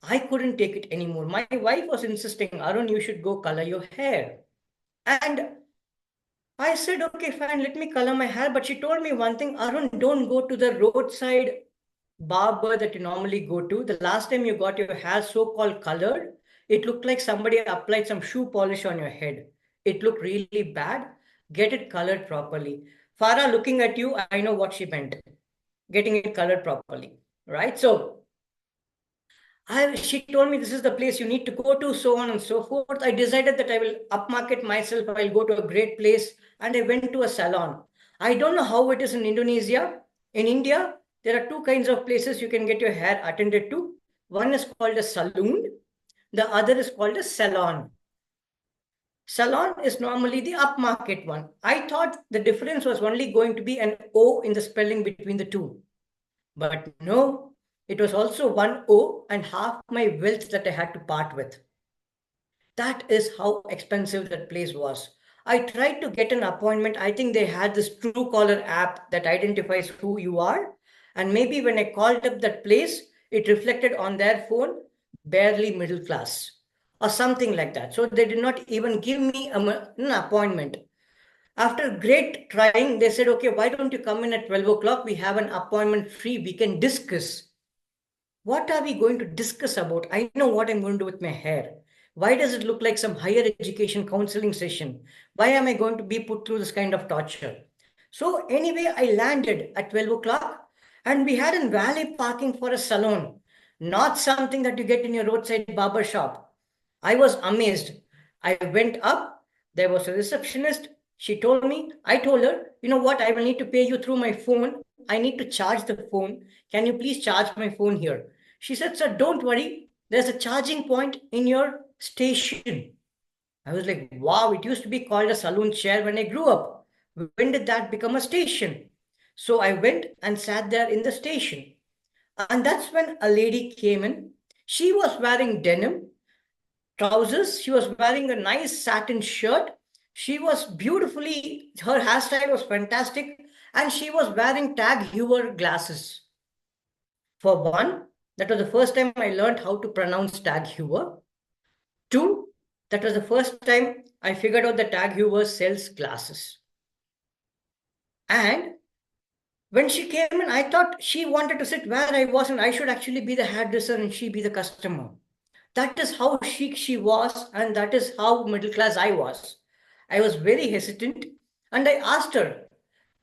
I couldn't take it anymore. My wife was insisting, Arun, you should go color your hair. And I said, okay, fine, let me color my hair. But she told me one thing, Arun, don't go to the roadside barber that you normally go to. The last time you got your hair so-called colored, it looked like somebody applied some shoe polish on your head. It looked really bad. Get it colored properly. Fara, looking at you, I know what she meant. Getting it colored properly, right? So she told me this is the place you need to go to, so on and so forth. I decided that I will upmarket myself. I'll go to a great place. And I went to a salon. I don't know how it is in Indonesia. In India, there are 2 kinds of places you can get your hair attended to. One is called a saloon. The other is called a salon. Salon is normally the upmarket one. I thought the difference was only going to be an O in the spelling between the two. But no, it was also 1 O and half my wealth that I had to part with. That is how expensive that place was. I tried to get an appointment. I think they had this Truecaller app that identifies who you are. And maybe when I called up that place, it reflected on their phone, barely middle class or something like that. So they did not even give me an appointment. After great trying, they said, okay, why don't you come in at 12 o'clock? We have an appointment free. We can discuss. What are we going to discuss about? I know what I'm going to do with my hair. Why does it look like some higher education counseling session? Why am I going to be put through this kind of torture? So anyway, I landed at 12 o'clock and we had a valet parking for a salon, not something that you get in your roadside barber shop. I was amazed. I went up, there was a receptionist. She told me, I told her, you know what, I will need to pay you through my phone. I need to charge the phone. Can you please charge my phone here? She said, sir, don't worry. There's a charging point in your station. I was like, wow, it used to be called a saloon chair when I grew up. When did that become a station? So I went and sat there in the station. And that's when a lady came in. She was wearing denim trousers. She was wearing a nice satin shirt. She was beautifully, her hairstyle was fantastic. And she was wearing tag heuer glasses. For one, that was the first time I learned how to pronounce tag heuer. Two, that was the first time I figured out that tag heuer sells glasses. And when she came in, I thought she wanted to sit where I was and I should actually be the hairdresser and she be the customer. That is how chic she was, and that is how middle class I was. I was very hesitant, and I asked her,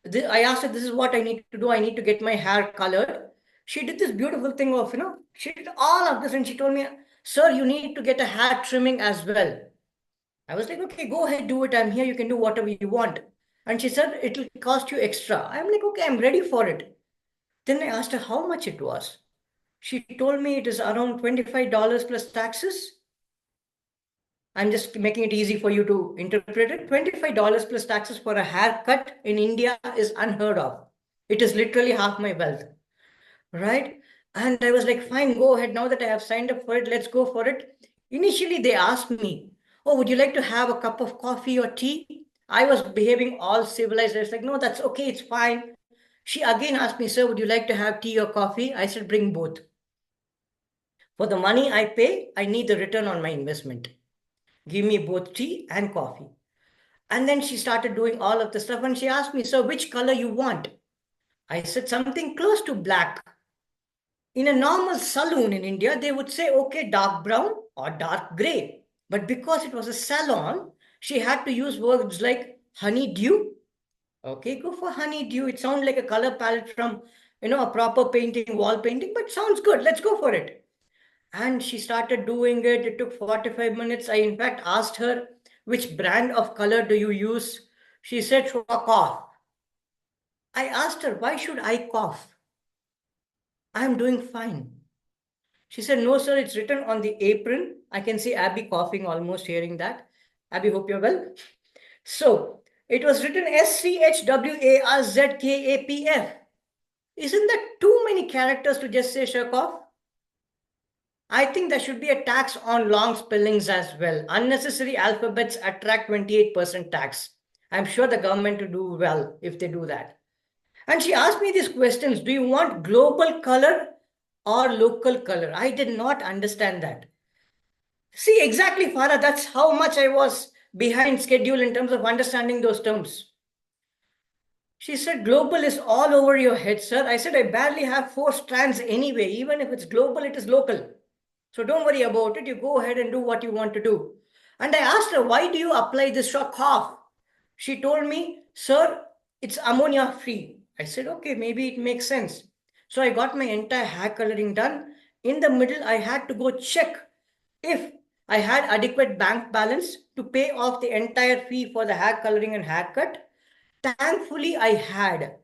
this is what I need to do. I need to get my hair colored. She did this beautiful thing of, she did all of this, and she told me, sir, you need to get a hair trimming as well. I was like, okay, go ahead, do it. I'm here. You can do whatever you want. And she said, it'll cost you extra. I'm like, okay, I'm ready for it. Then I asked her how much it was. She told me it is around $25 plus taxes. I'm just making it easy for you to interpret it. $25 plus taxes for a haircut in India is unheard of. It is literally half my wealth, right? And I was like, fine, go ahead. Now that I have signed up for it, let's go for it. Initially, they asked me, oh, would you like to have a cup of coffee or tea? I was behaving all civilized. I was like, no, that's okay, it's fine. She again asked me, sir, would you like to have tea or coffee? I said, bring both. For the money I pay, I need the return on my investment. Give me both tea and coffee. And then she started doing all of the stuff and she asked me, so which color you want? I said something close to black. In a normal saloon in India, they would say, okay, dark brown or dark gray. But because it was a salon, she had to use words like honeydew. Okay, go for honeydew. It sounds like a color palette from, a proper painting, wall painting, but sounds good. Let's go for it. And she started doing it. It took 45 minutes. I, in fact, asked her, which brand of color do you use? She said, cough. I asked her, why should I cough? I'm doing fine. She said, no, sir, it's written on the apron. I can see Abbey coughing, almost hearing that. Abbey, hope you're well. So it was written SCHWARZKAPF. Isn't that too many characters to just say Shirkoff? I think there should be a tax on long spellings as well. Unnecessary alphabets attract 28% tax. I'm sure the government will do well if they do that. And she asked me these questions. Do you want global color or local color? I did not understand that. See, exactly, Fara, that's how much I was behind schedule in terms of understanding those terms. She said, global is all over your head, sir. I said, I barely have 4 strands anyway. Even if it's global, it is local. So don't worry about it. You go ahead and do what you want to do. And I asked her, why do you apply this cough? She told me, sir, it's ammonia free. I said, okay, maybe it makes sense. So I got my entire hair coloring done. In the middle, I had to go check if I had adequate bank balance to pay off the entire fee for the hair coloring and haircut. Thankfully, I had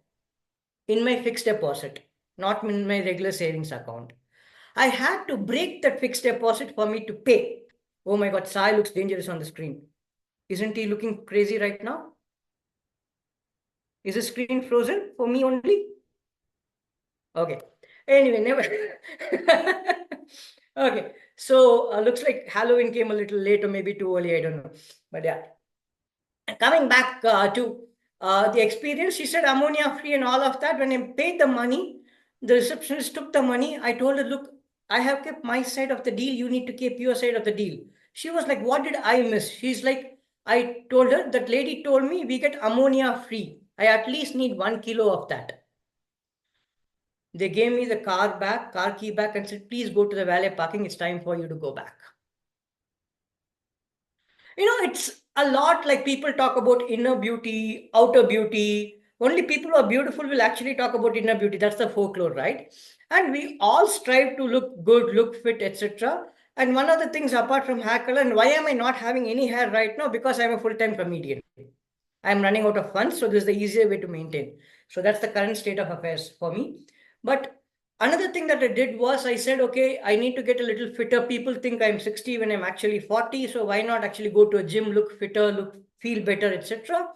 in my fixed deposit, not in my regular savings account. I had to break that fixed deposit for me to pay. Oh my God, Sai looks dangerous on the screen. Isn't he looking crazy right now? Is the screen frozen for me only? Okay. Anyway, never. Okay. So looks like Halloween came a little late or maybe too early. I don't know. But yeah. Coming back to the experience, she said ammonia free and all of that. When I paid the money, the receptionist took the money. I told her, look, I have kept my side of the deal. You need to keep your side of the deal. She was like, what did I miss? She's like, I told her, that lady told me we get ammonia free. I at least need 1 kilo of that. They gave me the car key back and said, please go to the valet parking. It's time for you to go back. It's a lot like people talk about inner beauty, outer beauty. Only people who are beautiful will actually talk about inner beauty. That's the folklore, right? And we all strive to look good, look fit, etc. And one of the things apart from hair color, and why am I not having any hair right now? Because I'm a full-time comedian. I'm running out of funds, so this is the easier way to maintain. So that's the current state of affairs for me. But another thing that I did was I said, okay, I need to get a little fitter. People think I'm 60 when I'm actually 40. So why not actually go to a gym, look fitter, feel better, etc.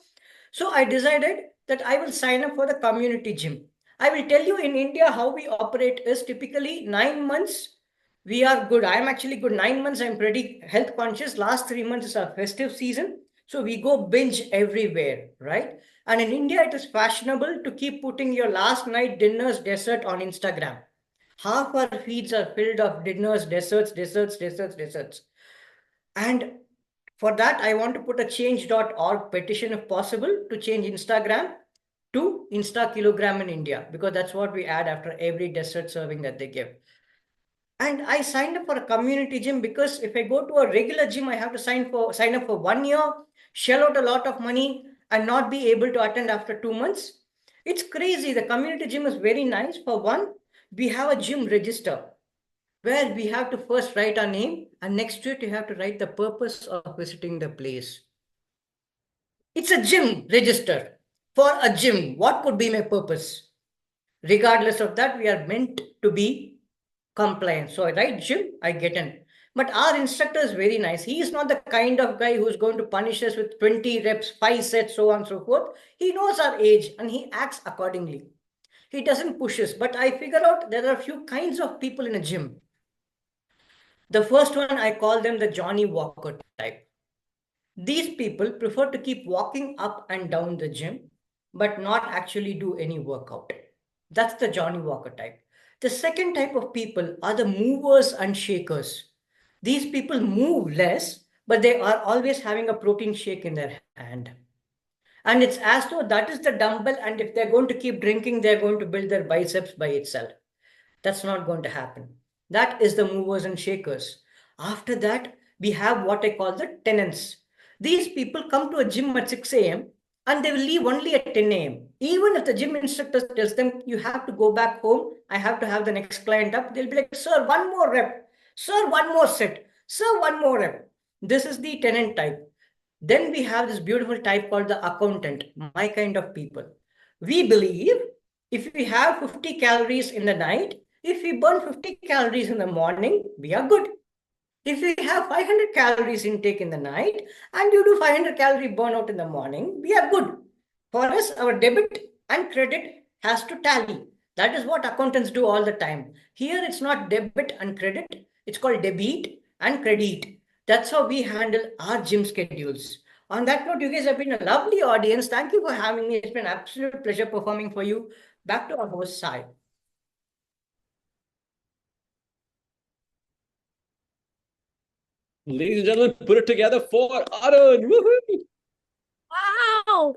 So I decided that I will sign up for the community gym. I will tell you in India how we operate is typically 9 months. We are good. I'm actually good. 9 months, I'm pretty health conscious. Last 3 months is our festive season. So we go binge everywhere, right? And in India, it is fashionable to keep putting your last night dinner's dessert on Instagram. Half our feeds are filled of dinners, desserts. And for that, I want to put a change.org petition if possible to change Instagram to Insta kilogram in India, because that's what we add after every dessert serving that they give. And I signed up for a community gym because if I go to a regular gym, I have to sign up for 1 year, shell out a lot of money and not be able to attend after 2 months. It's crazy. The community gym is very nice. For one, we have a gym register where we have to first write our name, and next to it, you have to write the purpose of visiting the place. It's a gym register for a gym. What could be my purpose? Regardless of that, we are meant to be compliant. So I write gym, I get in. But our instructor is very nice. He is not the kind of guy who's going to punish us with 20 reps, 5 sets, so on and so forth. He knows our age and he acts accordingly. He doesn't push us. But I figure out there are a few kinds of people in a gym. The first one, I call them the Johnny Walker type. These people prefer to keep walking up and down the gym, but not actually do any workout. That's the Johnny Walker type. The second type of people are the movers and shakers. These people move less, but they are always having a protein shake in their hand. And it's as though that is the dumbbell, and if they're going to keep drinking, they're going to build their biceps by itself. That's not going to happen. That is the movers and shakers. After that, we have what I call the tenants. These people come to a gym at 6 a.m. and they will leave only at 10 a.m. Even if the gym instructor tells them, you have to go back home, I have to have the next client up, they'll be like, sir, one more rep. Sir, one more set. Sir, one more rep. This is the tenant type. Then we have this beautiful type called the accountant, my kind of people. We believe if we have 50 calories in the night, if we burn 50 calories in the morning, we are good. If we have 500 calories intake in the night and you do 500 calorie burnout in the morning, we are good. For us, our debit and credit has to tally. That is what accountants do all the time. Here, it's not debit and credit. It's called debit and credit. That's how we handle our gym schedules. On that note, you guys have been a lovely audience. Thank you for having me. It's been an absolute pleasure performing for you. Back to our host, Sai. Ladies and gentlemen, put it together for Arun. Woohoo! Wow.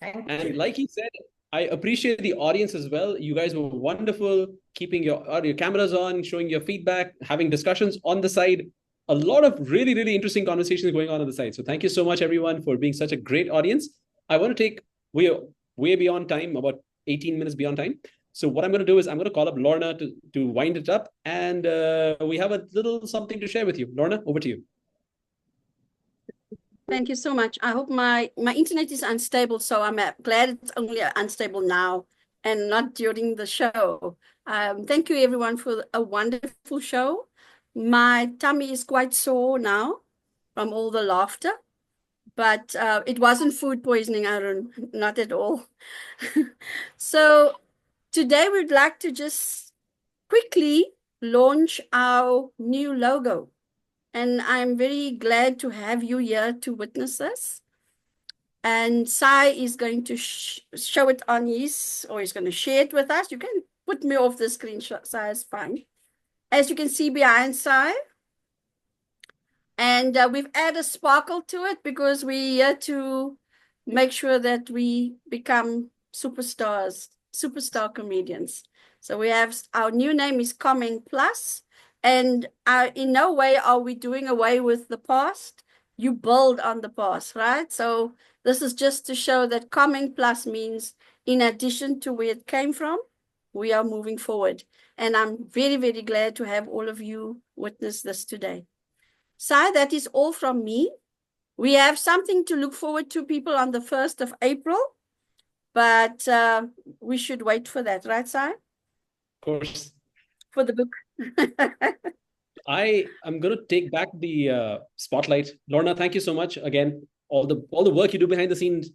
Thank And you. like he said, I appreciate the audience as well. You guys were wonderful, keeping your cameras on, showing your feedback, having discussions on the side. A lot of really, really interesting conversations going on the side. So thank you so much, everyone, for being such a great audience. I want to take, we're way beyond time, about 18 minutes beyond time. So what I'm going to do is I'm going to call up Lorna to wind it up. And we have a little something to share with you. Lorna, over to you. Thank you so much. I hope my internet is unstable, so I'm glad it's only unstable now and not during the show. Thank you, everyone, for a wonderful show. My tummy is quite sore now from all the laughter, but it wasn't food poisoning, Arun, not at all. So today we'd like to just quickly launch our new logo. And I'm very glad to have you here to witness this. And Sai is going to show it on his, or he's going to share it with us. You can put me off the screen, Sai is fine. As you can see behind Sai. And we've added sparkle to it because we're here to make sure that we become superstars, superstar comedians. So we have, our new name is Comeng Plus, and in no way are we doing away with the past. You build on the past, right? So this is just to show that Comeng Plus means in addition to where it came from, we are moving forward. And I'm very, very glad to have all of you witness this today. Sai, that is all from me. We have something to look forward to, people, on the 1st of April, but we should wait for that, right, Sai? Of course. For the book. I am going to take back the spotlight. Lorna, thank you so much. Again, all the work you do behind the scenes,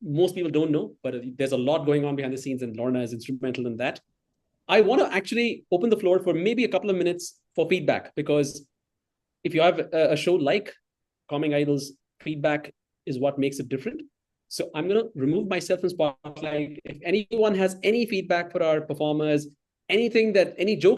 most people don't know, but there's a lot going on behind the scenes, and Lorna is instrumental in that. I want to actually open the floor for maybe a couple of minutes for feedback, because if you have a show like Comeng Idols, feedback is what makes it different. So I'm going to remove myself from spotlight. If anyone has any feedback for our performers, anything any jokes